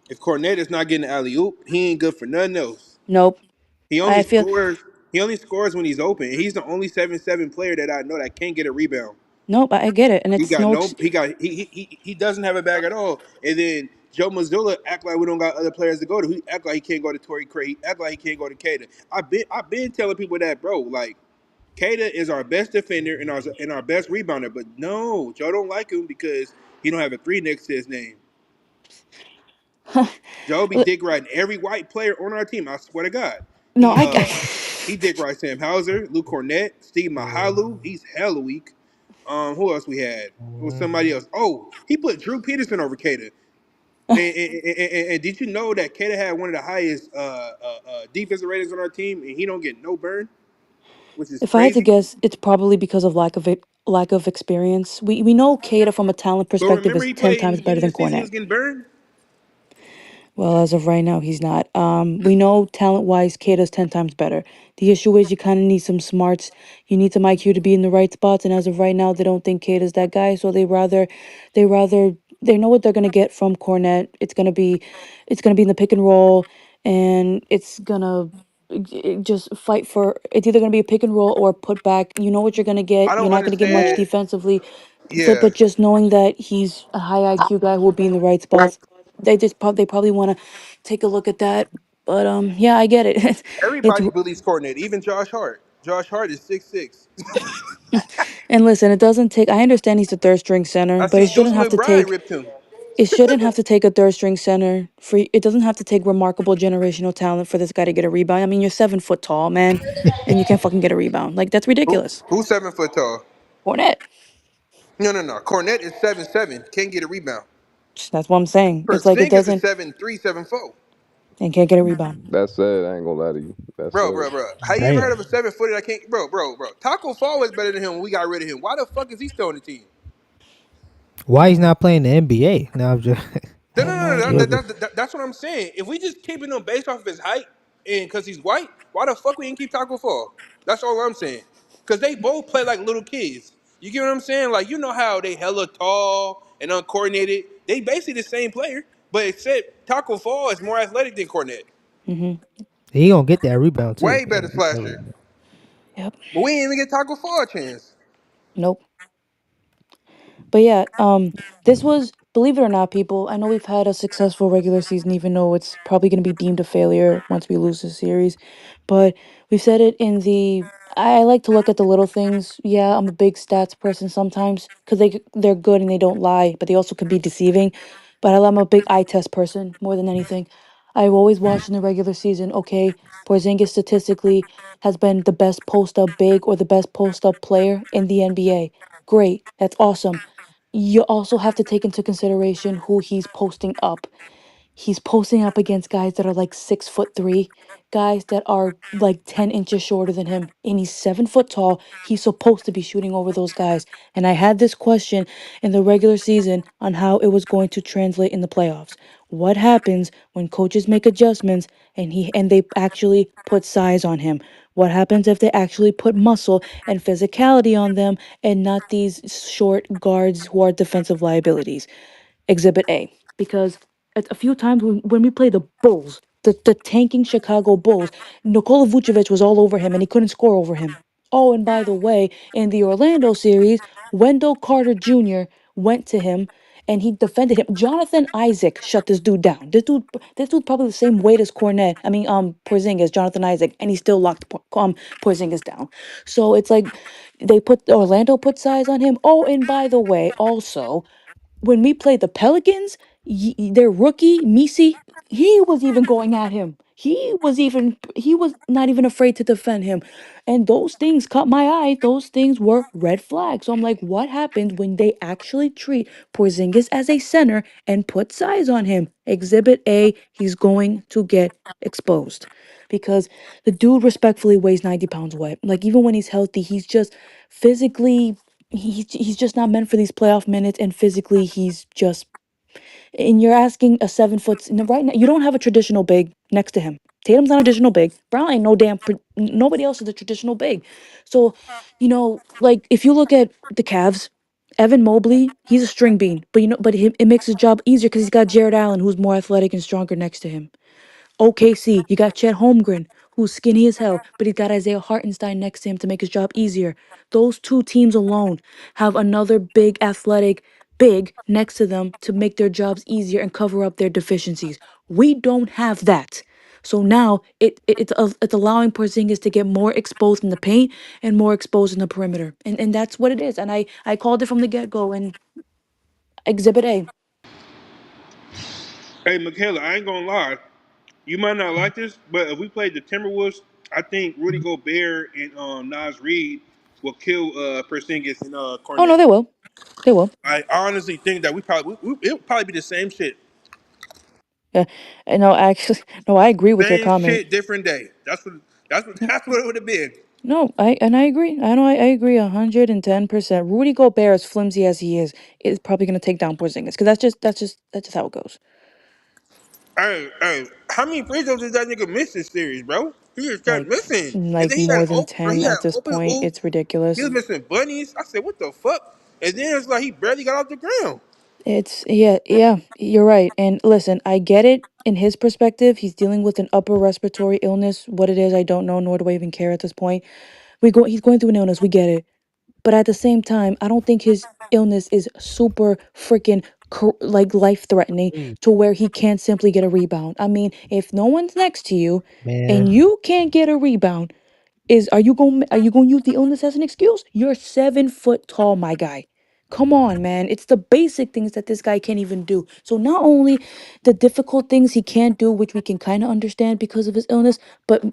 if Cornette is not getting the alley oop, he ain't good for nothing else. Nope. He only I feel scores he only scores when he's open. He's the only 7-7 player that I know that can't get a rebound. nope. I get it, and He it's got no. no. He doesn't have a bag at all. And then Joe Mazzulla act like we don't got other players to go to. He act like he can't go to Torrey Craig. He act like he can't go to Kata. I've been telling people that, bro. Like Kata is our best defender and our best rebounder. But no, Joe don't like him because he don't have a 3 next to his name. Joe be dick riding every white player on our team. I swear to God. No, He I. he dick ride Sam Hauser, Luke Cornett, Steve Mahalu. He's hella weak. Who else we had? It was somebody else. Oh, he put Drew Peterson over Kata. And did you know that Kata had one of the highest defensive ratings on our team, and he don't get no burn, which is If I had to crazy. guess, it's probably because of lack of experience. We know Kata from a talent But perspective remember, is he 10 played in the times better beginning of than the season. He Cornet. was getting burned. Well, as of right now, he's not. We know talent-wise, Kata's 10 times better. The issue is you kind of need some smarts. You need some IQ to be in the right spots. And as of right now, they don't think Kata's that guy. So they rather, they know what they're gonna get from Cornet. It's gonna be in the pick and roll, and it's gonna just fight for. It's either gonna be a pick and roll or put back. You know what you're gonna get. I You're don't not gonna get much understand. defensively, Yeah, but just knowing that he's a high IQ guy who will be in the right spots, they probably want to take a look at that. But yeah, I get it. It's everybody believes Cornette, even Josh Hart. Josh Hart is 6'6". and listen, it doesn't take. I understand he's a third string center, I but see Deuce McBride ripped him. it shouldn't have to take a third string center for. It doesn't have to take remarkable generational talent for this guy to get a rebound. I mean, you're 7 foot tall, man, and you can't fucking get a rebound. Like that's ridiculous. Who's 7 foot tall? Cornet. No. Cornette is 7'7". Can't get a rebound. That's what I'm saying. It's like it Porzingis is doesn't 7'3", 7'4". and can't get a rebound. That's sad. I ain't gonna lie to you. That's sad. Bro. How you ever heard Damn. of a 7 footer that can't? Bro. Taco Fall was better than him when we got rid of him. Why the fuck is he still on the team? Why he's not playing the NBA? No, I'm just I have no No. idea. That's what I'm saying. If we just keeping him based off of his height and because he's white, why the fuck we didn't keep Taco Fall? That's all I'm saying. Cause they both play like little kids. You get what I'm saying? Like you know how they hella tall and uncoordinated. They basically the same player, but except Taco Fall is more athletic than Cornette. Mm-hmm. He gonna get that rebound too. Way He better gonna get that slasher. rebound. Yep. But we ain't even get Taco Fall a chance. Nope. But yeah, this was, believe it or not, people. I know we've had a successful regular season, even though it's probably going to be deemed a failure once we lose the series. But we've said it in the. I like to look at the little things. Yeah, I'm a big stats person sometimes because they're good and they don't lie, but they also can be deceiving. But I'm a big eye test person more than anything. I've always watched in the regular season. Okay, Porzingis statistically has been the best post up big or the best post up player in the NBA. Great, that's awesome. You also have to take into consideration who he's posting up. He's posting up against guys that are like 6'3", guys that are like 10 inches shorter than him, and he's 7 foot tall. He's supposed to be shooting over those guys. And I had this question in the regular season on how it was going to translate in the playoffs. What happens when coaches make adjustments and they actually put size on him? What happens if they actually put muscle and physicality on them and not these short guards who are defensive liabilities? Exhibit A. Because a few times when we played the Bulls, the tanking Chicago Bulls, Nikola Vucevic was all over him and he couldn't score over him. Oh, and by the way, in the Orlando series, Wendell Carter Jr. went to him and he defended him. Jonathan Isaac shut this dude down. This dude's probably the same weight as Cornette. I mean, Porzingis, Jonathan Isaac, and he still locked Porzingis down. So it's like Orlando put size on him. Oh, and by the way, also when we played the Pelicans, their rookie Misi, he was even going at him. He was not even afraid to defend him. And those things caught my eye. Those things were red flags. So I'm like, what happens when they actually treat Porzingis as a center and put size on him? Exhibit A, he's going to get exposed. Because the dude respectfully weighs 90 pounds wet. Like even when he's healthy, he's just physically he's just not meant for these playoff minutes, and physically he's just, and you're asking a 7 foot right now, you don't have a traditional big next to him. Tatum's not a traditional big. Brown ain't no nobody else is a traditional big. So, like if you look at the Cavs, Evan Mobley, he's a string bean, but it makes his job easier because he's got Jared Allen, who's more athletic and stronger next to him. OKC, you got Chet Holmgren, who's skinny as hell, but he's got Isaiah Hartenstein next to him to make his job easier. Those two teams alone have another big athletic big next to them to make their jobs easier and cover up their deficiencies. We don't have that. So now it's allowing Porzingis to get more exposed in the paint and more exposed in the perimeter. And that's what it is. And I called it from the get-go and exhibit A. Hey, Michaela, I ain't gonna lie. You might not like this, but if we played the Timberwolves, I think Rudy Gobert and Nas Reed will kill Porzingis and Oh no, Cornette. they will. They will. I honestly think that it'll probably be the same shit. Yeah. And no, actually, no, I agree with your Same comment. shit, different day. That's what it would have been. No, I agree. I know I agree 110%. Rudy Gobert, as flimsy as he is probably gonna take down Porzingis because that's just how it goes. Hey, how many free throws did that nigga miss this series, bro? He just kept Like missing, and like then he had more than open, bro. He 10 had at this open point. hoop. It's He was ridiculous. missing bunnies. I said, what the fuck? And then it's like he barely got off the ground. It's yeah, you're right. And listen, I get it in his perspective. He's dealing with an upper respiratory illness. What it is, I don't know, nor do I even care at this point. He's going through an illness. We get it. But at the same time, I don't think his illness is super freaking like life threatening Mm, to where he can't simply get a rebound. I mean, if no one's next to you and man, you can't get a rebound, are you going to use the illness as an excuse? You're 7 foot tall, my guy. Come on, man. It's the basic things that this guy can't even do. So not only the difficult things he can't do, which we can kind of understand because of his illness, but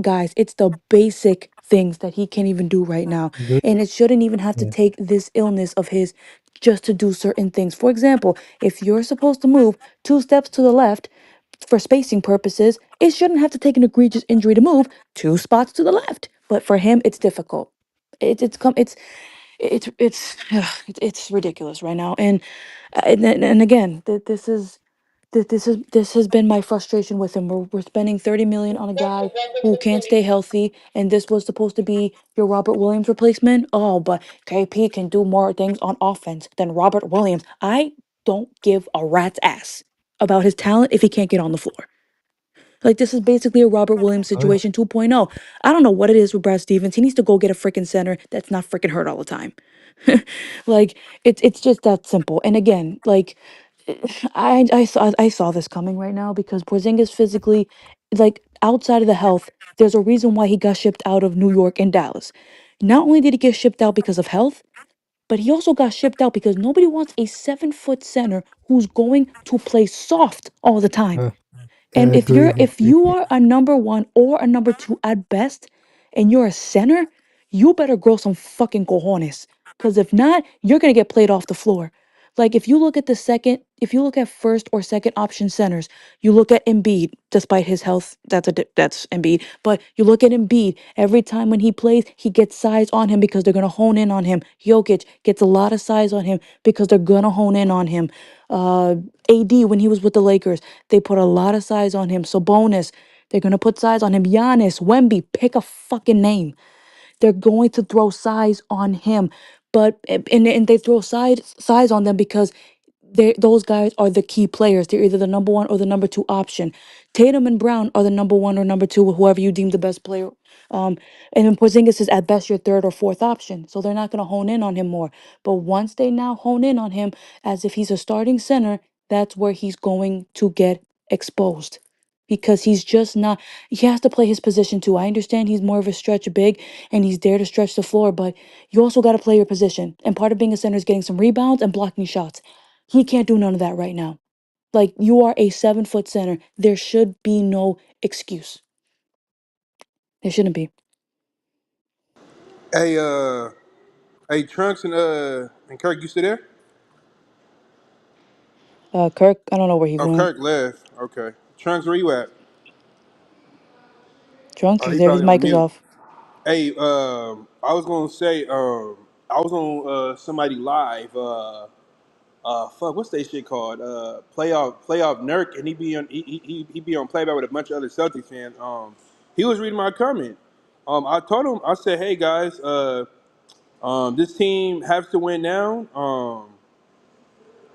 guys, it's the basic things that he can't even do right now. good. And it shouldn't even have to Yeah, take this illness of his just to do certain things. For example, if you're supposed to move 2 steps to the left for spacing purposes, it shouldn't have to take an egregious injury to move 2 spots to the left. But for him, it's difficult. It's it's ridiculous right now. And again, this is this has been my frustration with him. We're spending 30 million on a guy who can't stay healthy, and this was supposed to be your Robert Williams replacement. Oh, but KP can do more things on offense than Robert Williams. I don't give a rat's ass about his talent if he can't get on the floor. Like, this is basically a Robert Williams Oh yeah. situation 2.0. I don't know what it is with Brad Stevens. He needs to go get a freaking center that's not freaking hurt all the time. Like, it's just that simple. And again, like, I saw this coming right now because Porzingis physically, like, outside of the health, there's a reason why he got shipped out of New York and Dallas. Not only did he get shipped out because of health, but he also got shipped out because nobody wants a 7-foot center who's going to play soft all the time. Uh, I And agree with if you. you are a number one or a number two at best, and you're a center, you better grow some fucking cojones. Cause if not, you're gonna get played off the floor. Like, if you look at first or second option centers, you look at Embiid, despite his health, that's Embiid. But you look at Embiid, every time when he plays, he gets size on him because they're gonna hone in on him. Jokic gets a lot of size on him because they're gonna hone in on him. Uh, AD, when he was with the Lakers, they put a lot of size on him. So bonus, they're gonna put size on him. Giannis, Wemby, pick a fucking name. They're going to throw size on him. But and they throw size on them because those guys are the key players. They're either the number one or the number two option. Tatum and Brown are the number one or number two, whoever you deem the best player. Um, and then Porzingis is at best your third or fourth option. So they're not going to hone in on him more. But once they now hone in on him as if he's a starting center, that's where he's going to get exposed. Because he's just not, he has to play his position too. I understand he's more of a stretch big and he's there to stretch the floor, but you also got to play your position. And part of being a center is getting some rebounds and blocking shots. He can't do none of that right now. Like, you are a 7-foot center. There should be no excuse. There shouldn't be. Hey, hey, Trunks and Kirk, you still there? Kirk, I don't know where he Oh, went. Kirk left. Okay. Trunks, where you at? Trunks, Oh, he's he there. His probably on mic is mute. off. Hey, I was gonna say, I was on somebody live. Fuck, what's that shit called? Playoff Nurk, and he be on playback with a bunch of other Celtics fans. He was reading my comment. I told him, I said, hey guys, this team has to win now.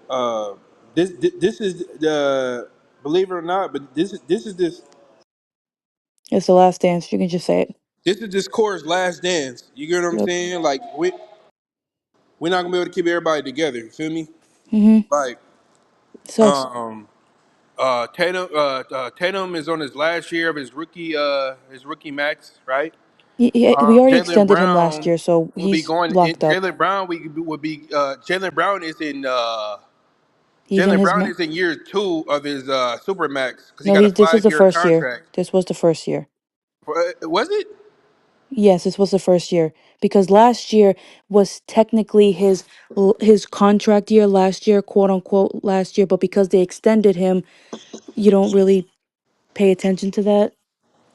Uh, this is the, believe it or not, but It's the last dance. You can just say it. this is this core's last dance. You get what I'm Yep. saying? Like we're not gonna be able to keep everybody together. You feel me? Mm-hmm. Like Sucks. um Tatum is on his last year of his rookie max, right? We already Jalen extended him last Brown year, so will be he's going in. locked up. Jalen Brown would be Jalen Brown is in He's in Jalen his Brown is in year 2 of his super max because he no, got a this was the 5-year first year. contract. This was the first year. Was it? Yes, this was the first year because last year was technically his contract year last year, quote unquote last year, but because they extended him, you don't really pay attention to that.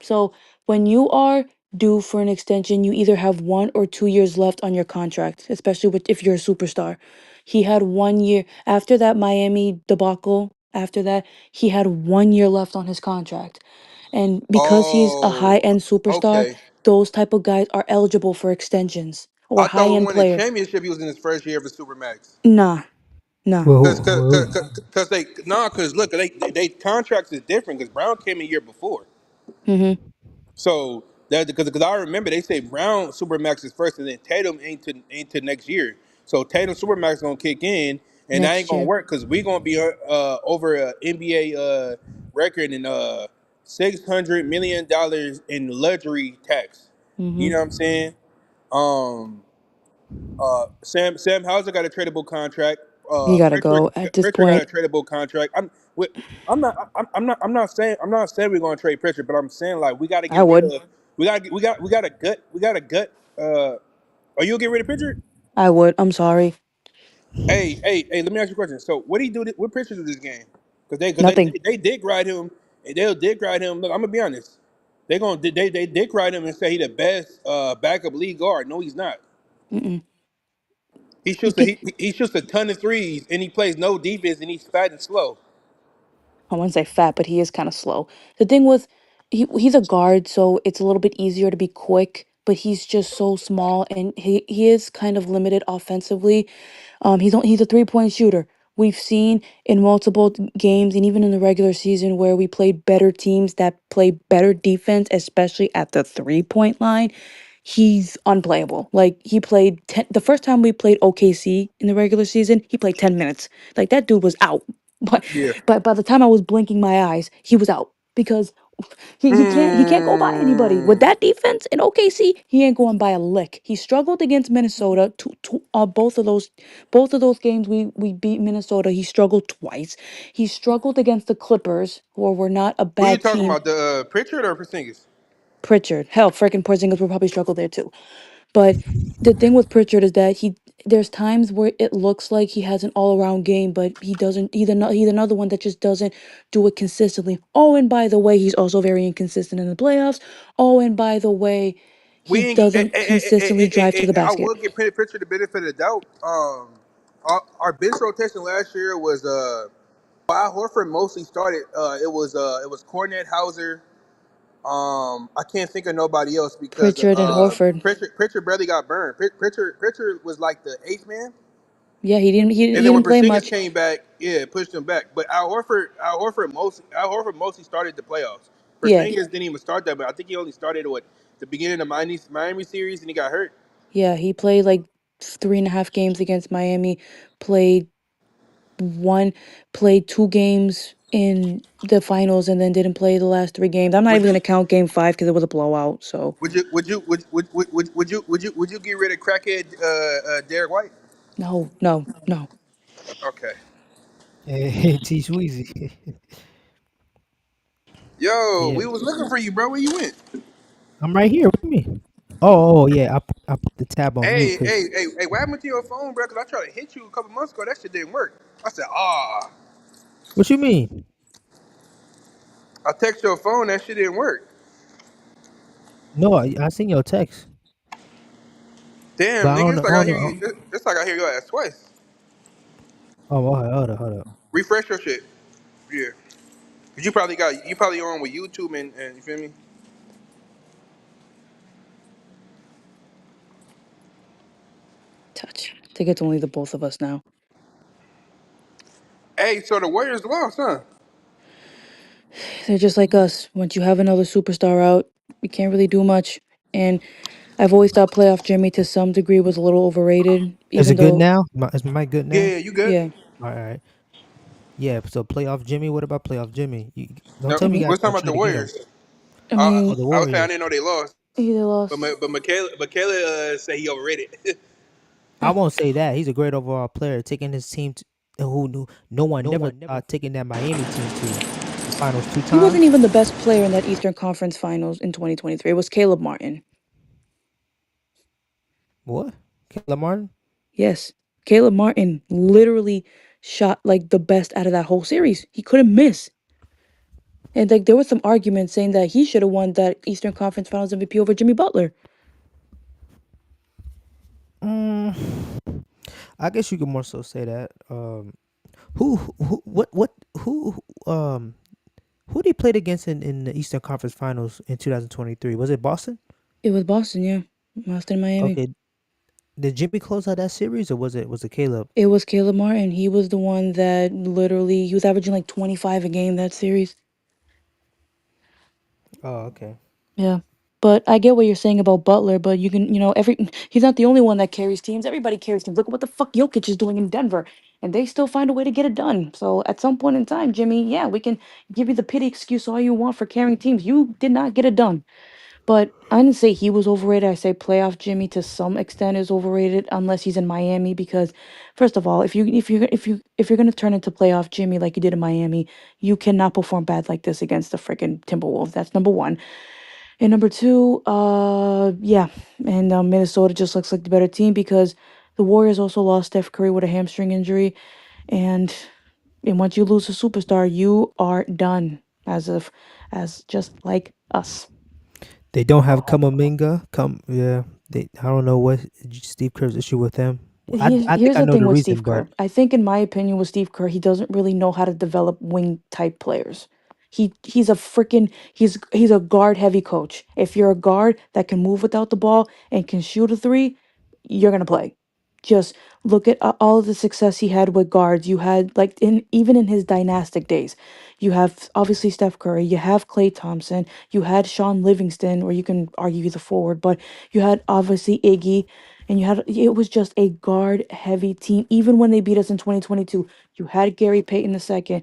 So when you are due for an extension, you either have 1 or 2 years left on your contract, especially if you're a superstar. He had 1 year after that Miami debacle. After that, he had 1 year left on his contract. And because he's a Oh, high-end superstar, okay. those type of guys are eligible for extensions or I thought we high-end won the player. championship. He was in his first year of his super max. Nah, nah. Cause, Well, cause, cause, well, cause they no, cause look, they contracts is different. Cause Brown came a year before. Mhm. So that because I remember they say Brown Supermax is first, and then Tatum ain't to next year. So Tatum Supermax gonna kick in, and that ain't Next gonna year. work because we gonna be over a NBA record in $600 million in luxury tax. You Mhm. know what I'm saying? Um, Sam Hauser got a tradable contract. He got to go at this Pritchard got a point. tradable contract. I'm not saying we're gonna trade Pritchard, but I'm saying like we got to I get rid would. of we got a gut. Are you gonna get rid of Pritchard? I would. I'm sorry. Hey, let me ask you a question. So what do you do? What Pritchard do this game? Because Nothing. they dick ride him. And they'll dick ride him. Look, I'm gonna be honest. They dick ride him and say he the best backup league guard. No, he's not. Mm-mm. He You shoots a, could he shoots a ton of threes and he plays no defense and he's fat and slow. I wouldn't say fat, but he is kind of slow. The thing with he's a guard, so it's a little bit easier to be quick, but he's just so small and he is kind of limited offensively. He's a 3-point shooter. We've seen in multiple games and even in the regular season where we played better teams that play better defense, especially at the 3-point line. He's unplayable. Like he played the first time we played OKC in the regular season, he played 10 minutes. Like that dude was out. But Yeah. by the time I was blinking my eyes, he was out because he can't go by anybody with Mm. that defense in OKC. He ain't going by a lick. He struggled against Minnesota. Both of those games we beat Minnesota. He struggled twice. He struggled against the Clippers, who were not a Who you bad talking team. about? The Pritchard or Porzingis? Pritchard, hell, freaking Porzingis will probably struggle there too. But the thing with Pritchard is that there's times where it looks like he has an all around game, but he doesn't. He's another one that just doesn't do it consistently. Oh, and by the way, he's also very inconsistent in the playoffs. Oh, and by the way, We he ain't. doesn't consistently drive to the I basket. will give Pritchard the benefit of the doubt. Our bench rotation last year was Al Horford mostly started. It was Cornette, Hauser. I can't think of nobody else because Pritchard and Horford. Pritchard barely got burned. Pritchard was like the eighth man, Yeah, he didn't. and He then when didn't play Porzingis much. came back, yeah, it pushed him back. But Al Horford mostly started the playoffs. Yeah, Porzingis didn't even start that, but I think he only started what the beginning of Miami series, and he got hurt. yeah, he played like 3.5 games against Miami. Played one, played 2 games in the finals, and then didn't play the last 3 games. I'm not Would even you gonna count game 5 because it was a blowout. So would you get rid of crackhead Derek White? no, no, no. Okay. Hey, T Sweezy. Yo, Yeah, we was looking for you, bro. Where you went? I'm right here. What do you mean? Oh, yeah. I put the tab on mute Hey, because hey, hey, hey, what happened to your phone, bro? Cause I tried to hit you a couple months ago. That shit didn't work. I said, ah. what you mean? I text your phone. That shit didn't work. No, I seen your text, but Damn, I nigga, don't it's know. I like I don't hear know. you. It's like I hear your ass twice. Oh, hold up. Refresh your shit. Yeah. Cause you probably on with YouTube and you feel me? Touch. I think it's only the both of us now. Hey, so the Warriors lost, huh? They're just like us. Once you have another superstar out, you can't really do much. And I've always thought playoff Jimmy to some degree was a little overrated, Is even it good though, now? Is my mic good Yeah, now? yeah, you good? yeah. All right. Yeah. So playoff Jimmy. What about playoff Jimmy? Don't No, I tell me mean, you guys we're talking gonna about try the to get him. Warriors. I I, Oh, mean, the I was saying I Warriors. didn't know they lost, he but lost. Michaela say he overrated. I won't say that. He's a great overall player, taking his team to who knew no one never thought taking that Miami team to the finals two He wasn't times. even the best player in that Eastern Conference Finals in 2023. It was Caleb Martin. What? Caleb Martin? Yes, Caleb Martin literally shot like the best out of that whole series. He couldn't miss. And like there was some argument saying that he should have won that Eastern Conference Finals MVP over Jimmy Butler. Mm, I guess you could more so say that. Who who they played against in the Eastern Conference Finals in 2023? Was it Boston? It was Boston, yeah. Boston, Miami. Okay. Did Jimmy close out that series or was it Caleb? It was Caleb Martin. He was the one that literally he was averaging like 25 a game that series. Oh, okay. Yeah. But I get what you're saying about Butler, but you can, he's not the only one that carries teams. Everybody carries teams. Look at what the fuck Jokic is doing in Denver, and they still find a way to get it done. So at some point in time, Jimmy, yeah, we can give you the pity excuse all you want for carrying teams. You did not get it done. But I didn't say he was overrated. I say playoff Jimmy to some extent is overrated unless he's in Miami because first of all, if you're gonna turn into playoff Jimmy like you did in Miami, you cannot perform bad like this against the freaking Timberwolves. That's number one. And number two, yeah, and Minnesota just looks like the better team because the Warriors also lost Steph Curry with a hamstring injury, and once you lose a superstar, you are done as just like us. They don't have Kamaminga. Yeah. I don't know what Steve Kerr's issue with him. I think Here's I the know thing the with reason, Steve but Kerr. I think, in my opinion, with Steve Kerr, he doesn't really know how to develop wing type players. He's a guard heavy coach. If you're a guard that can move without the ball and can shoot a three, you're gonna play. Just look at all of the success he had with guards. You had, like, in even in his dynastic days, you have obviously Steph Curry, you have Klay Thompson, you had Sean Livingston, or you can argue he's a forward, but you had obviously Iggy, and it was just a guard heavy team. Even when they beat us in 2022, you had Gary Payton the second.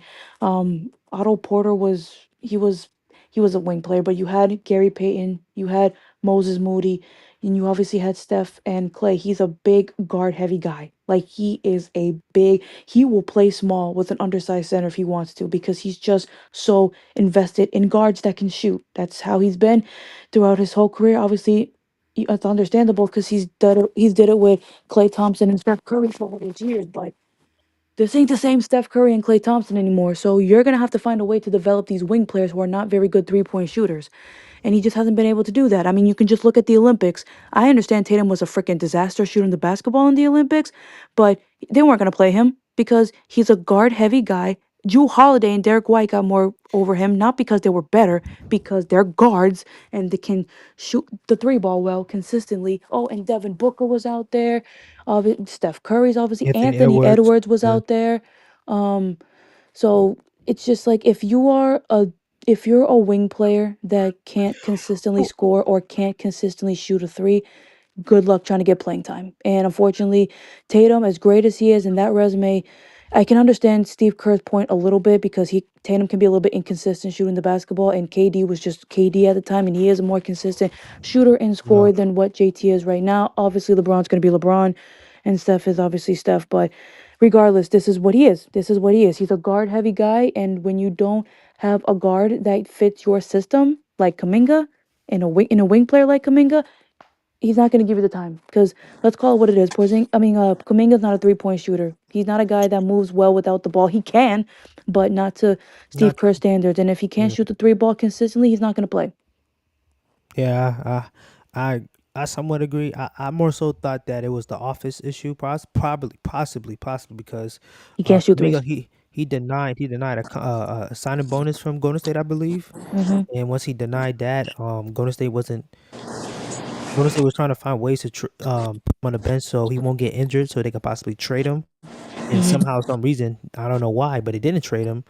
Otto Porter was a wing player, but you had Gary Payton, you had Moses Moody, and you obviously had Steph and Clay. He's a big guard heavy guy. Like, he will play small with an undersized center if he wants to, because he's just so invested in guards that can shoot. That's how he's been throughout his whole career. Obviously, it's understandable because he's did it with Clay Thompson and Steph Curry for all these years, but this ain't the same Steph Curry and Clay Thompson anymore. So you're gonna have to find a way to develop these wing players who are not very good 3-point shooters. And he just hasn't been able to do that. I mean, you can just look at the Olympics. I understand Tatum was a freaking disaster shooting the basketball in the Olympics, but they weren't gonna play him because he's a guard heavy guy. Drew Holiday and Derek White got more over him, not because they were better, because they're guards and they can shoot the three ball well consistently. Oh, and Devin Booker was out there. Steph Curry's obviously. Anthony Anthony Edwards. Edwards was Yeah. out there. Um, so it's just like, if you're a wing player that can't consistently score or can't consistently shoot a three, good luck trying to get playing time. And unfortunately, Tatum, as great as he is in that resume, I can understand Steve Kerr's point a little bit, because Tatum can be a little bit inconsistent shooting the basketball, and KD was just KD at the time, and he is a more consistent shooter and scorer No. than what JT is right now. Obviously, LeBron's going to be LeBron, and Steph is obviously Steph, but regardless, this is what he is. This is what he is. He's a guard heavy guy, and when you don't have a guard that fits your system, like Kaminga, in a wing player like Kaminga, he's not going to give you the time, because let's call it what it is. Kuminga's not a 3-point shooter. He's not a guy that moves well without the ball. He can, but not to Steve Not Kerr standards. And if he can't yeah. shoot the three ball consistently, he's not going to play. Yeah, I somewhat agree. I more so thought that it was the office issue, possibly because He can't shoot Kaminga threes. he denied a signing bonus from Golden State, I believe. Mm-hmm. And once he denied that, Golden State was trying to find ways to put him on the bench so he won't get injured, so they could possibly trade him. And Mm-hmm. somehow, some reason, I don't know why, but they didn't trade him.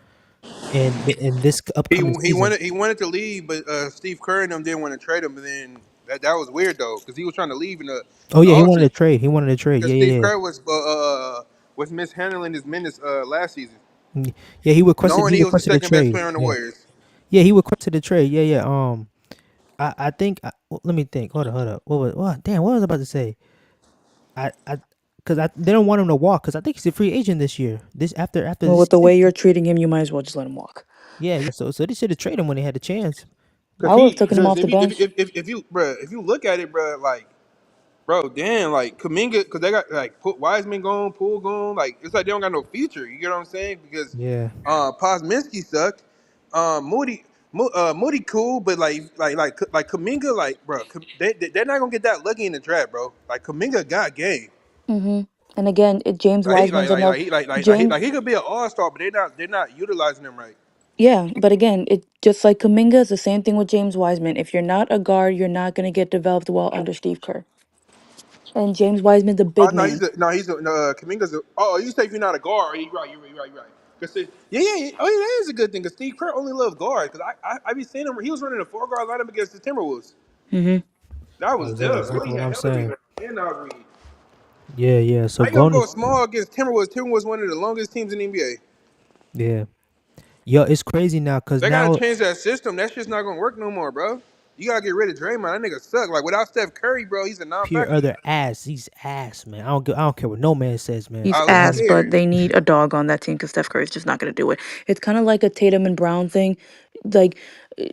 And in this He upcoming he season, wanted he wanted to leave, but Steve Kerr and them didn't want to trade him. But then that was weird though, because he was trying to leave in the oh in the yeah, he off wanted to season, trade. He wanted to trade. because Yeah, Steve yeah, Kerr was mishandling his minutes last season, yeah. Yeah, he requested. knowing He he was the requested a second best trade. player on the Yeah, Warriors. yeah. He requested a trade. Yeah, yeah. I think. Let me think. Hold up. Damn. What was I about to say? I, because they don't want him to walk because I think he's a free agent this year. After Well, this with the season. way you're treating him, you might as well just let him walk. Yeah, yeah. So they should have traded him when they had the chance. I would have taken him Because off the bench. if you bro, if you look at it, bro, like, bro, damn, like Kaminga, because they got like Wiseman gone, Poole gone, like it's like they don't got no future. You get what I'm saying? Because Yeah. Posminski sucked. Moody cool, but like Kaminga, like, bro, they're not gonna get that lucky in the draft, bro. Like, Kaminga got game. Mm-hmm. And again, James Like he Wiseman's another. James, he could be an all star, but they're not utilizing him right. yeah, but again, it just like Kaminga is the same thing with James Wiseman. If you're not a guard, you're not going to get developed well under Steve Kerr. And James Wiseman's a Oh big no, man. Kaminga's a. Oh, you say if you're not a guard, you're right. Cause yeah. Oh, yeah, that is a good thing. Cause Steve Kerr only loved guard. Cause I be seeing him. He was running a 4 guard lineup against the Timberwolves. Mm-hmm. That Oh, was that's dope. Boy, exactly he what had I'm hella saying. rebounds and Reed. Yeah, yeah. So How you gonna Golden. go small against Timberwolves? Timberwolves one of the longest teams in the NBA. Yeah. Yo, it's crazy now because They gotta now change that system. That shit's not gonna work no more, bro. You gotta get rid of Draymond. That nigga suck. Like, without Steph Curry, bro, he's a pure non-factor. other ass. He's ass, man. I don't care what no man says, man. He's Let's ass, Um, but hear they need a dog on that team because Steph Curry's just not going to do it. It's kind of like a Tatum and Brown thing. Like, uh,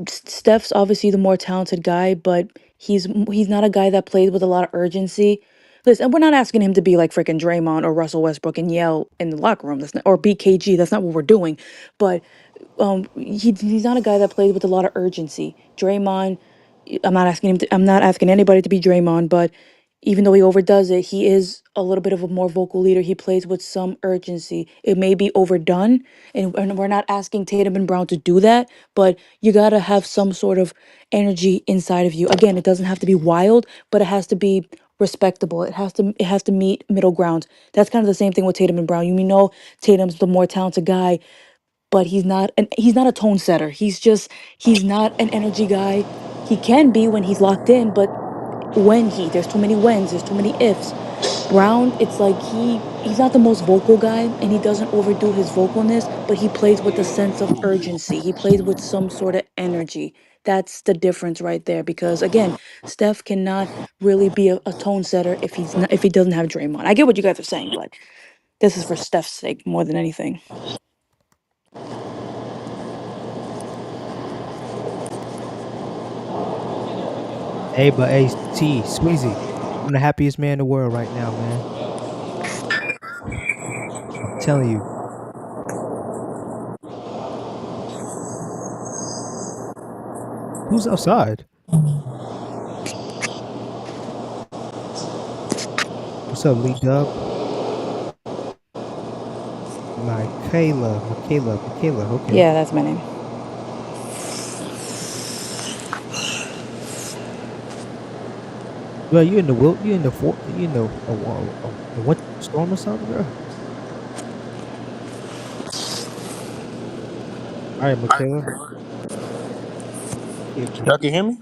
Steph's obviously the more talented guy, but he's not a guy that plays with a lot of urgency. Listen, we're not asking him to be like freaking Draymond or Russell Westbrook and yell in the locker room. That's not, or BKG. That's not what we're doing. But he's not a guy that plays with a lot of urgency. Draymond, I'm not asking anybody to be Draymond, but even though he overdoes it, he is a little bit of a more vocal leader. He plays with some urgency. It may be overdone, and we're not asking Tatum and Brown to do that, but you got to have some sort of energy inside of you. Again, it doesn't have to be wild, but it has to be respectable. It has to meet middle ground. That's kind of the same thing with Tatum and Brown. You know Tatum's the more talented guy, but he's not a tone setter. He's not an energy guy. He can be when he's locked in, but there's too many whens, there's too many ifs. Brown, it's like he's not the most vocal guy, and he doesn't overdo his vocalness, but he plays with a sense of urgency. He plays with some sort of energy. That's the difference right there. Because again, Steph cannot really be a tone setter if he doesn't have Draymond. I get what you guys are saying, but this is for Steph's sake more than anything. Hey, but hey, T Sweezy, I'm the happiest man in the world right now, man. I'm telling you. Who's outside? What's up, Lee Dub? Michaela. Okay. Yeah, that's my name. Bro, you in the wild? You in the for? You in the winter storm or something, bro? All right, Michaela. Yeah, Y'all can hear me?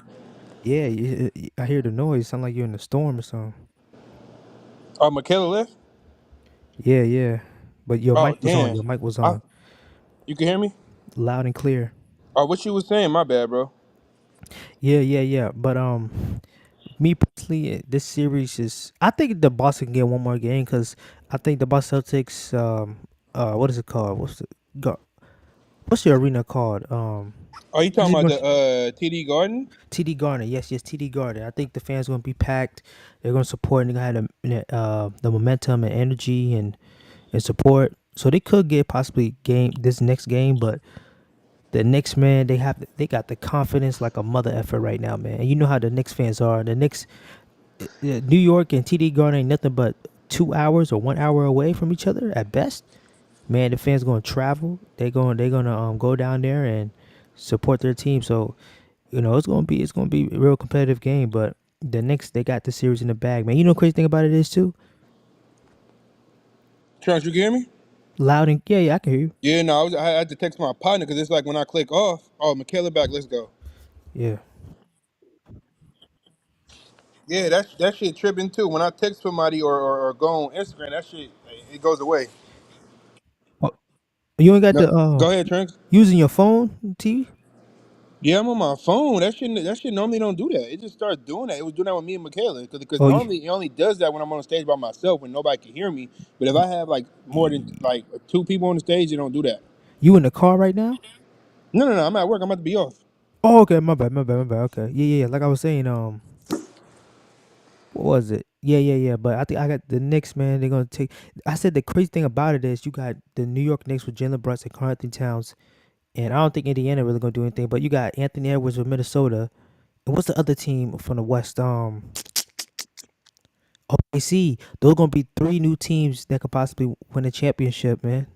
yeah. I hear the noise. Sound like you're in the storm or something. Oh, Michaela left? Yeah, yeah. But your Oh, mic was on. damn. Your mic was I, on, you can hear me? loud and clear. Oh, what you was saying? My bad, bro. Yeah. But me personally, this series is. I think the Boston can get one more game because I think the Boston Celtics. What is it called? What's your arena called? Oh, you talking about the TD Garden? TD Garner. Yes, TD Garner. I think the fans gonna be packed. They're gonna support and they're gonna have the momentum and energy and support. So they could get possibly game this next game, but the Knicks, man, they got the confidence like a mother effort right now, man. And you know how the Knicks fans are. The Knicks, New York and TD Garden ain't nothing but 2 hours or 1 hour away from each other at best. Man, the fans gonna travel. They're gonna go down there and support their team. So it's gonna be a real competitive game. But the Knicks, they got the series in the bag, man. You know, the crazy thing about it is too Trunks, you can hear me? loud and yeah, I can hear you. Yeah, no, I had to text my partner because it's like when I click off, oh, Michaela back, let's go. Yeah. Yeah, that shit tripping too. When I text somebody or go on Instagram, that shit, it goes away. Oh, you ain't got No, the go ahead, Trunks. using your phone, T? Yeah, I'm on my phone. That shit normally don't do that. It just starts doing that. It was doing that with me and Michaela because Oh, you normally it only does that when I'm on stage by myself when nobody can hear me. But if I have like more than like two people on the stage, it don't do that. you in the car right now? No. I'm at work. I'm about to be off. Oh, okay, my bad. Okay, yeah. Like I was saying, what was it? Yeah. But I think I got the Knicks, man. They're gonna take. I said the crazy thing about it is you got the New York Knicks with Jalen Brunson, Karl Anthony Towns, and I don't think Indiana really gonna do anything. But you got Anthony Edwards with Minnesota, and what's the other team from the West? OKC. Those gonna be three new teams that could possibly win a championship, man.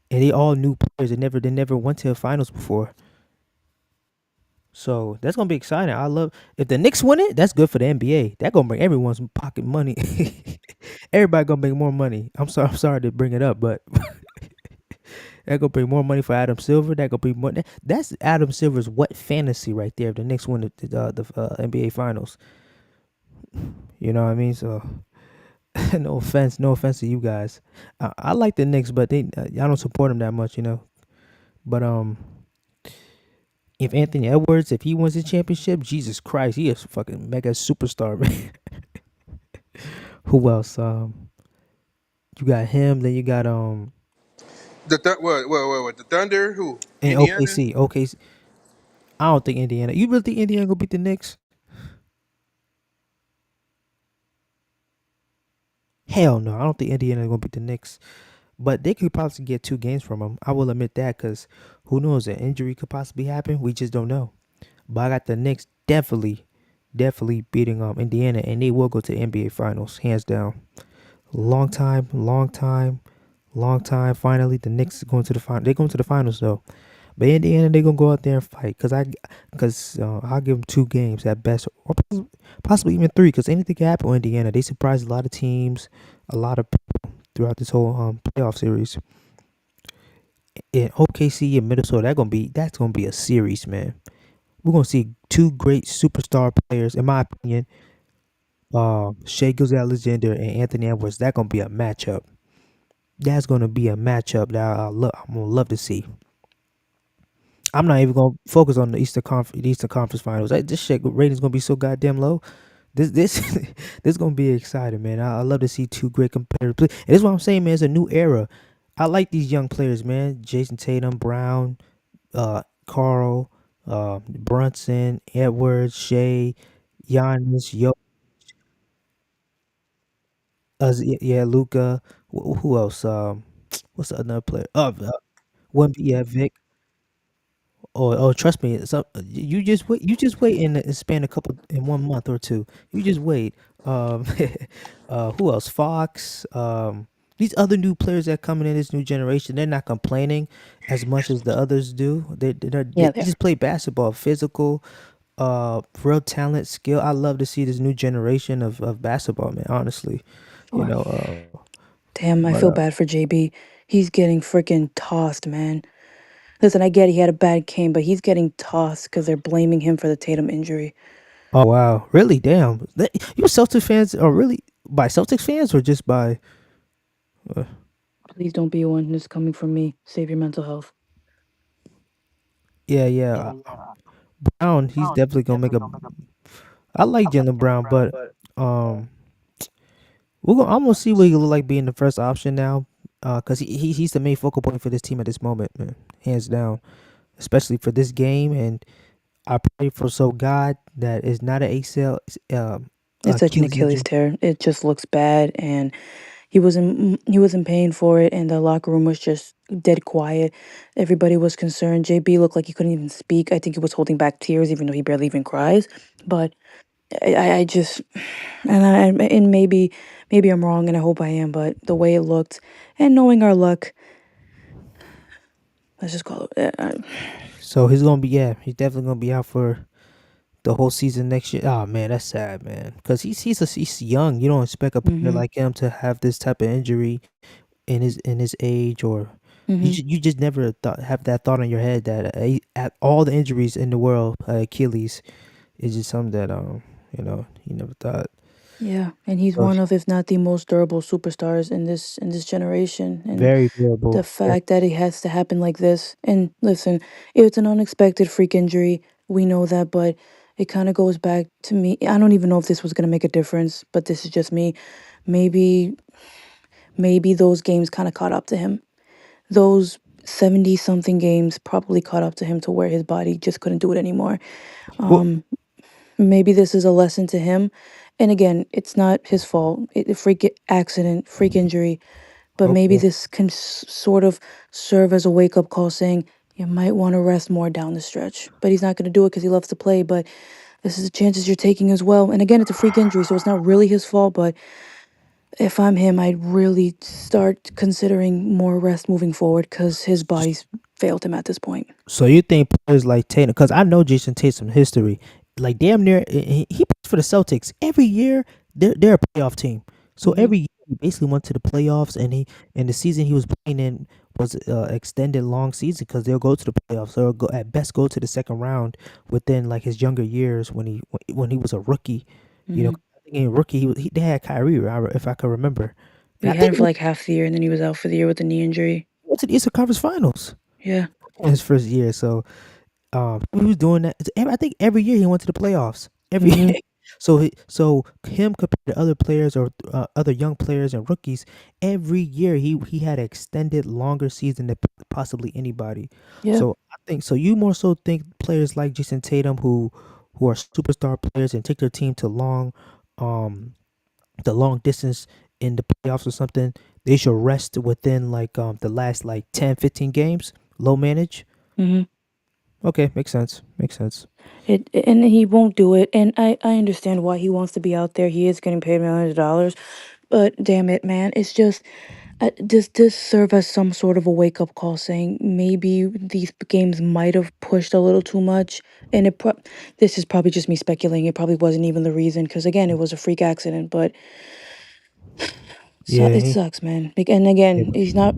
And they all new players. They never went to the finals before. So that's gonna be exciting. I love if the Knicks win it. That's good for the NBA. That gonna bring everyone's pocket money. Everybody gonna make more money. I'm sorry to bring it up, but that gonna bring more money for Adam Silver. That gonna be more. That's Adam Silver's wet fantasy right there. If the Knicks win the NBA Finals, you know what I mean. So no offense to you guys. I like the Knicks, but I don't support them that much, you know. But if Anthony Edwards, if he wins the championship, Jesus Christ, he is a fucking mega superstar, man. Who else? You got him. Then you got What? The Thunder? Who? and Indiana? OKC. OKC. I don't think Indiana. You really think Indiana gonna beat the Knicks? Hell no. I don't think Indiana gonna beat the Knicks. But they could possibly get 2 games from them. I will admit that because who knows? An injury could possibly happen. We just don't know. But I got the Knicks definitely definitely beating Indiana, and they will go to the NBA Finals, hands down. Long time, long time, long time. Finally, the Knicks are going to the final. They're going to the finals though. But Indiana, they're gonna go out there and fight. Cause I'll give them 2 games at best, or possibly even 3. Cause anything can happen with Indiana. They surprised a lot of teams, a lot of people throughout this whole playoff series. In OKC and Minnesota, that's gonna be a series, man. We're gonna see 2 great superstar players, in my opinion. Shea Gilgeous-Alexander and Anthony Edwards. That's gonna be a matchup. That's gonna be a matchup that I'm gonna love to see. I'm not even gonna focus on the Eastern Conference Finals. This shit ratings gonna be so goddamn low. This this gonna be exciting, man. I love to see 2 great competitors play. And this is what I'm saying, man. It's a new era. I like these young players, man. Jason Tatum, Brown, Carl, Brunson, Edwards, Shea, Giannis, yeah, Luca. Who else? What's the another player? Wemby, yeah, Vic. Trust me. So you just wait. You just wait in the span a couple in 1 month or 2. You just wait. Um, who else? Fox. These other new players that coming in this new generation, they're not complaining as much as the others do. They Yeah, there. just play basketball, physical, real talent, skill. I love to see this new generation of basketball, man. Honestly, you Sure. know. Damn, I But feel bad for JB. He's getting freaking tossed, man. Listen, I get he had a bad game, but he's getting tossed because they're blaming him for the Tatum injury. oh wow, really? Damn, you Celtics fans are really by Celtics fans or just by? Uh, Please don't be one that's coming from me. Save your mental health. yeah, yeah. Brown, he's definitely gonna make a. I like Jalen Brown, but um, I'm gonna see what he look like being the first option now. Cause he's the main focal point for this team at this moment, man, hands down. Especially for this game, and I pray for so God that it's not an ACL, It's such an Achilles Achilles injury. tear. It just looks bad, and he wasn't paying for it, and the locker room was just dead quiet. Everybody was concerned. JB looked like he couldn't even speak. I think he was holding back tears, even though he barely even cries. But I just and maybe I'm wrong, and I hope I am. But the way it looked, and knowing our luck, let's just call it. So he's gonna be he's definitely gonna be out for the whole season next year. Oh man, that's sad, man. Because he's young. You don't expect a player Mm-hmm. like him to have this type of injury in his age, or Mm-hmm. you just never have that thought in your head that at all the injuries in the world, Achilles is just something that you never thought. Yeah, and he's So one of, if not the most durable superstars in this generation. And very the durable. Very, fact that it has to happen like this. And listen, it's an unexpected freak injury. We know that, but it kind of goes back to me. I don't even know if this was going to make a difference, but this is just me. Maybe, maybe those games kind of caught up to him. Those 70 something games probably caught up to him to where his body just couldn't do it anymore. well, Um, Maybe this is a lesson to him. And again, it's not his fault. A freak accident, freak injury, but maybe okay. this can sort of serve as a wake up call saying you might want to rest more down the stretch. But he's not going to do it because he loves to play. But this is the chances you're taking as well. And again, it's a freak injury, so it's not really his fault. But if I'm him, I'd really start considering more rest moving forward because his body's failed him at this point. So you think players like Tatum? Because I know Jason Tatum history. Like damn near, he plays for the Celtics every year. They're a playoff team. So Hmm. every year he basically went to the playoffs, and the season he was playing in was extended long season because they'll go to the playoffs or go at best go to the second round within like his younger years when he was a rookie. You know, Hmm. I think in rookie they had Kyrie, if I can remember, and We I had think him for like half the year, and then he was out for the year with a knee injury. he went to the Eastern Conference Finals Yeah. in his first year. So he was doing that. I think every year he went to the playoffs. Every Hmm. year. So him compared to other players or other young players and rookies, every year he had an extended longer season than possibly anybody. Yeah. So I think so. You more so think players like Jason Tatum who are superstar players and take their team to um the long distance in the playoffs or something. They should rest within like the last like 10, 15 games. Low manage. Hmm. Okay, makes sense. Makes sense. And he won't do it. And I understand why he wants to be out there. He is getting paid millions of dollars, but damn it, man, it's just does this serve as some sort of a wake up call, saying maybe these games might have pushed a little too much, and this is probably just me speculating. It probably wasn't even the reason, because again, it was a freak accident, but. So Yeah, it he, sucks, man. And yeah, again, he's not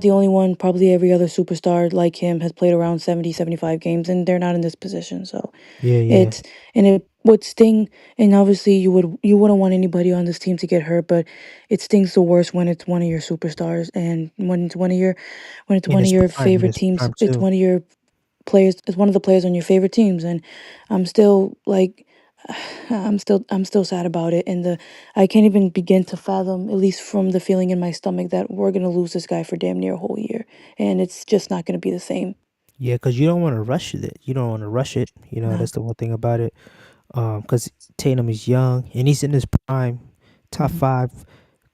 the only one. Probably every other superstar like him has played around 70, 75 games, and they're not in this position. So yeah, yeah, it's and it would sting. And obviously, you wouldn't want anybody on this team to get hurt, but it stings the worst when it's one of your superstars, and when it's in one of his your prime, in favorite his teams. prime It's too. one of your players. It's one of the players on your favorite teams, and I'm still like. I'm still sad about it, and I can't even begin to fathom, at least from the feeling in my stomach, that we're gonna lose this guy for damn near a whole year, and it's just not gonna be the same. Yeah, because you don't want to rush it. You don't want to rush it. You know, No. that's the one thing about it. Because Tatum is young and he's in his prime, top Hmm. five,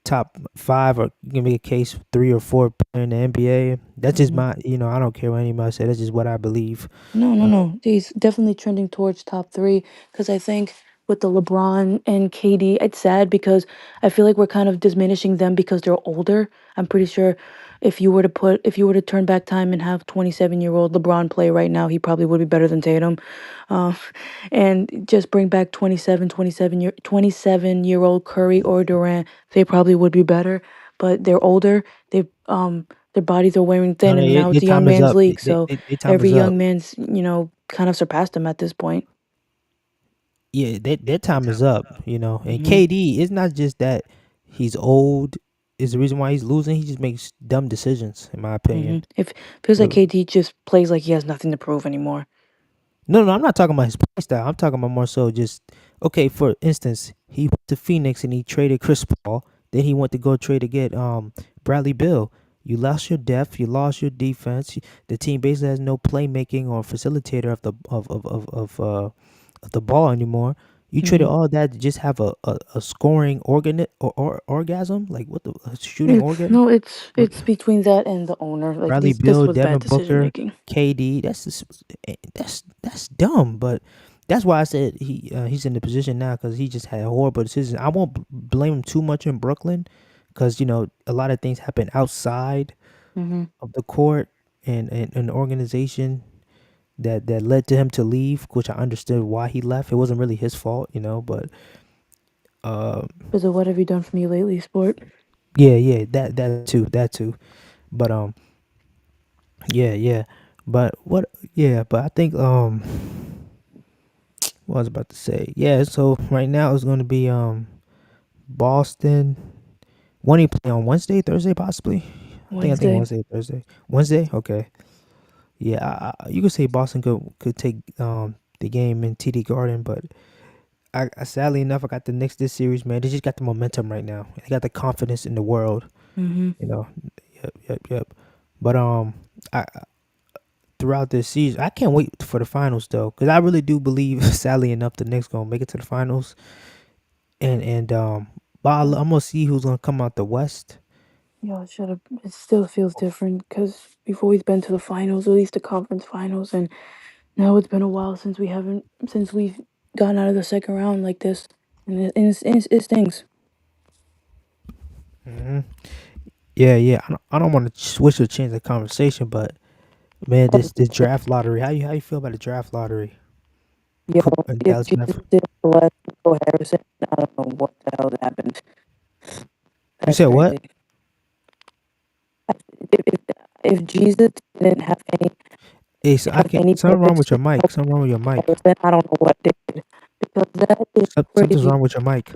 top five, or you can make a case 3 or 4 player in the NBA. That's just Hmm. my, I don't care what anybody says. That's just what I believe. No, no, Uh, no. He's definitely trending towards top three, because I think with the LeBron and KD, it's sad because I feel like we're kind of diminishing them because they're older. I'm pretty sure if you were to turn back time and have 27-year-old LeBron play right now, he probably would be better than Tatum. Um, and just bring back 27-year-old Curry or Durant, they probably would be better, but they're older. Their bodies are wearing no, thin, and now their it's a young time is man's up. league. So Their time every is up. young man's, kind of surpassed him at this point. Yeah, their time is up. And Hmm. KD, it's not just that he's old. Is the reason why he's losing. He just makes dumb decisions, in my opinion. If feels like Uh, KD just plays like he has nothing to prove anymore. No, no, I'm not talking about his play style. I'm talking about more so just okay. For instance, he went to Phoenix and he traded Chris Paul. Then he went to go trade to get Bradley Bill. You lost your depth. You lost your defense. The team basically has no playmaking or facilitator of the ball anymore. You traded Hmm. all that to just have a scoring or orgasm, like what the a shooting It's organ. no, it's between that and the owner. Like Bradley this Beal, was bad Devin decision Booker, making. KD. That's dumb. But that's why I said he's in the position now because he just had horrible decisions. I won't blame him too much in Brooklyn because a lot of things happen outside Hmm. of the court and the organization that led to him to leave, which I understood why he left. It wasn't really his fault, but uh, Because of what have you done for me lately, sport? yeah, yeah, that too. But yeah, yeah. But I think what I was about to say. Yeah, so right now it's going to be Boston. When he play on Wednesday, Thursday, possibly. I think Wednesday. Wednesday, Thursday, Wednesday. Okay, yeah. You could say Boston could take the game in TD Garden, but I sadly enough, I got the Knicks this series, man. They just got the momentum right now. They got the confidence in the world. Hmm. You know. Yep, yep, yep. But I throughout this season, I can't wait for the finals though, because I really do believe, sadly enough, the Knicks gonna make it to the finals. And but I'm gonna see who's gonna come out the West. Yo, shut up. It still feels different because we've always been to the finals, at least the conference finals, and now it's been a while since we've gotten out of the second round like this, and it stings. Hmm. Yeah, yeah. I don't want to switch or change the conversation, but man, this draft lottery. How you feel about the draft lottery? Yo, And if Dallas Jesus Mavericks. didn't bless Nico Harrison, I don't know what the hell happened. You That's said what? crazy. If, if, if Jesus didn't have any Hey, so I have can't. any Something wrong purpose with your to mic. help Something wrong with your mic. Harrison, I don't know what did, because that is Something's crazy wrong to with your mic.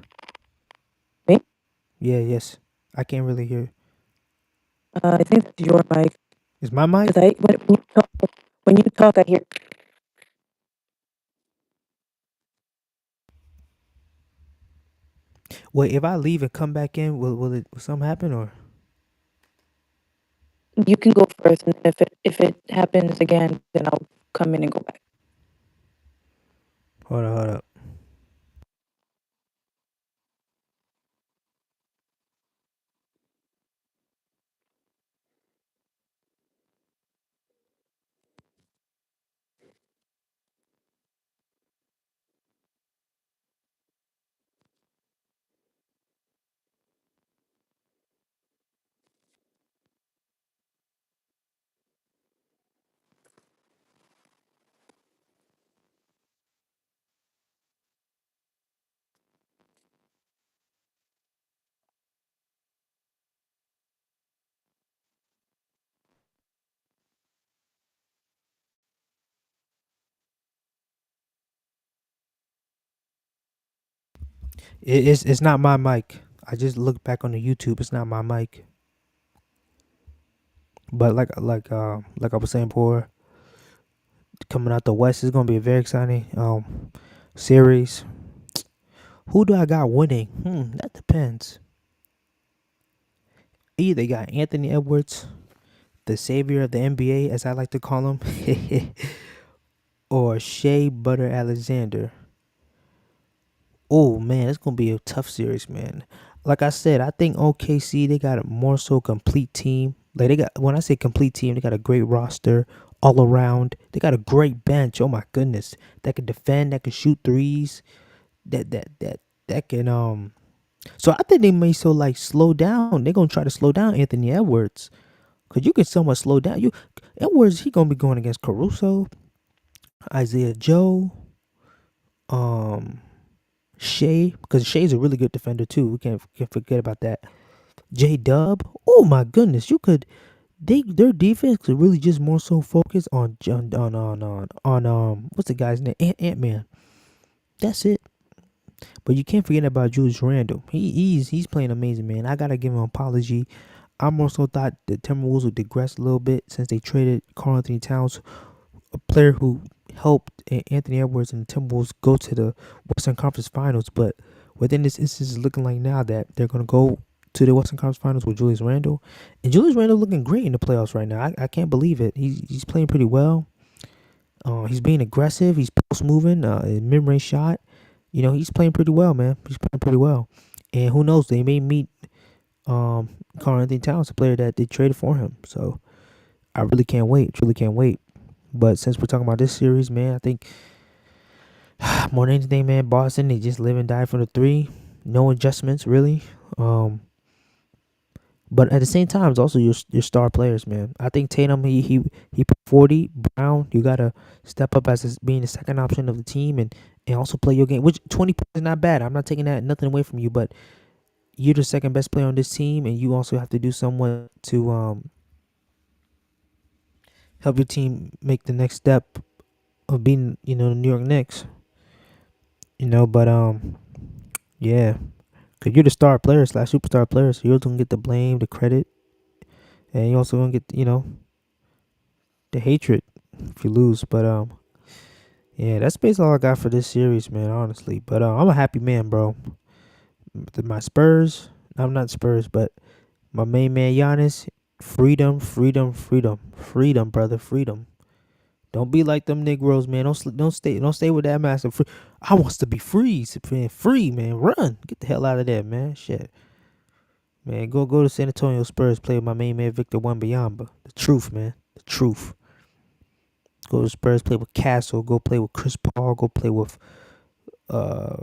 me. Yeah, yes. I can't really hear. I think that's your mic, Is my mic? because when you talk, I hear. Wait, if I leave and come back in, will something happen or? You can go first, and if it happens again, then I'll come in and go back. Hold up, hold up. It's not my mic. I just looked back on the YouTube. It's not my mic. But like I was saying before, coming out the West is gonna be a very exciting series. Who do I got winning? That depends. Either they got Anthony Edwards, the savior of the NBA, as I like to call him, or Shea Butter Alexander. Oh man, it's gonna be a tough series, man. Like I said, I think OKC they got a more so complete team. Like they got when I say complete team, they got a great roster all around. They got a great bench. Oh my goodness, that can defend, that can shoot threes, that can So I think they may so like slow down. They're gonna try to slow down Anthony Edwards, cause you can somewhat slow down. You Edwards he gonna be going against Caruso, Isaiah Joe, um Shea, because Shea's a really good defender too. We can't forget about that. J Dub. Oh my goodness, you could their defense could really just more so focus on what's the guy's name? Ant Man. That's it. But you can't forget about Julius Randle. He's playing amazing, man. I gotta give him an apology. I also thought the Timberwolves would digress a little bit since they traded Karl Anthony Towns, a player who helped Anthony Edwards and the Timberwolves go to the Western Conference Finals. But within this instance, it's looking like now that they're going to go to the Western Conference Finals with Julius Randle. And Julius Randle looking great in the playoffs right now. I can't believe it. He's playing pretty well. He's being aggressive. He's post moving. Mid range shot. He's playing pretty well, man. He's playing pretty well. And who knows? They may meet Karl Anthony Towns, a player that they traded for him. So I really can't wait. Truly can't wait. But since we're talking about this series, man, I think more than anything, man, Boston, they just live and die for the three. No adjustments, really. But at the same time, it's also your star players, man. I think Tatum, he put 40. Brown, you gotta step up as being the second option of the team and also play your game. Which 20 points is not bad. I'm not taking that nothing away from you, but you're the second best player on this team, and you also have to do somewhat to help your team make the next step of being, the New York Knicks. But yeah, cause you're the star player slash superstar player, so you're gonna get the blame, the credit, and you also gonna get the hatred if you lose. But yeah, that's basically all I got for this series, man. Honestly, but I'm a happy man, bro. My Spurs, I'm not Spurs, but my main man Giannis, freedom, freedom, freedom, freedom, brother, freedom. Don't be like them Negroes, man. Don't stay with that master. I wants to be free, free, man. Run, get the hell out of there, man. Shit, man. Go to San Antonio Spurs. Play with my main man Victor Wembanyama. The truth, man. The truth. Go to Spurs. Play with Castle. Go play with Chris Paul. Go play with uh.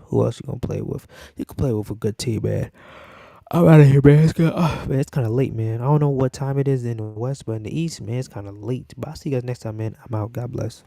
Who else you gonna play with? You can play with a good team, man. I'm out of here, man. It's kind of late, man. I don't know what time it is in the West, but in the East, man, it's kind of late. But I'll see you guys next time, man. I'm out. God bless.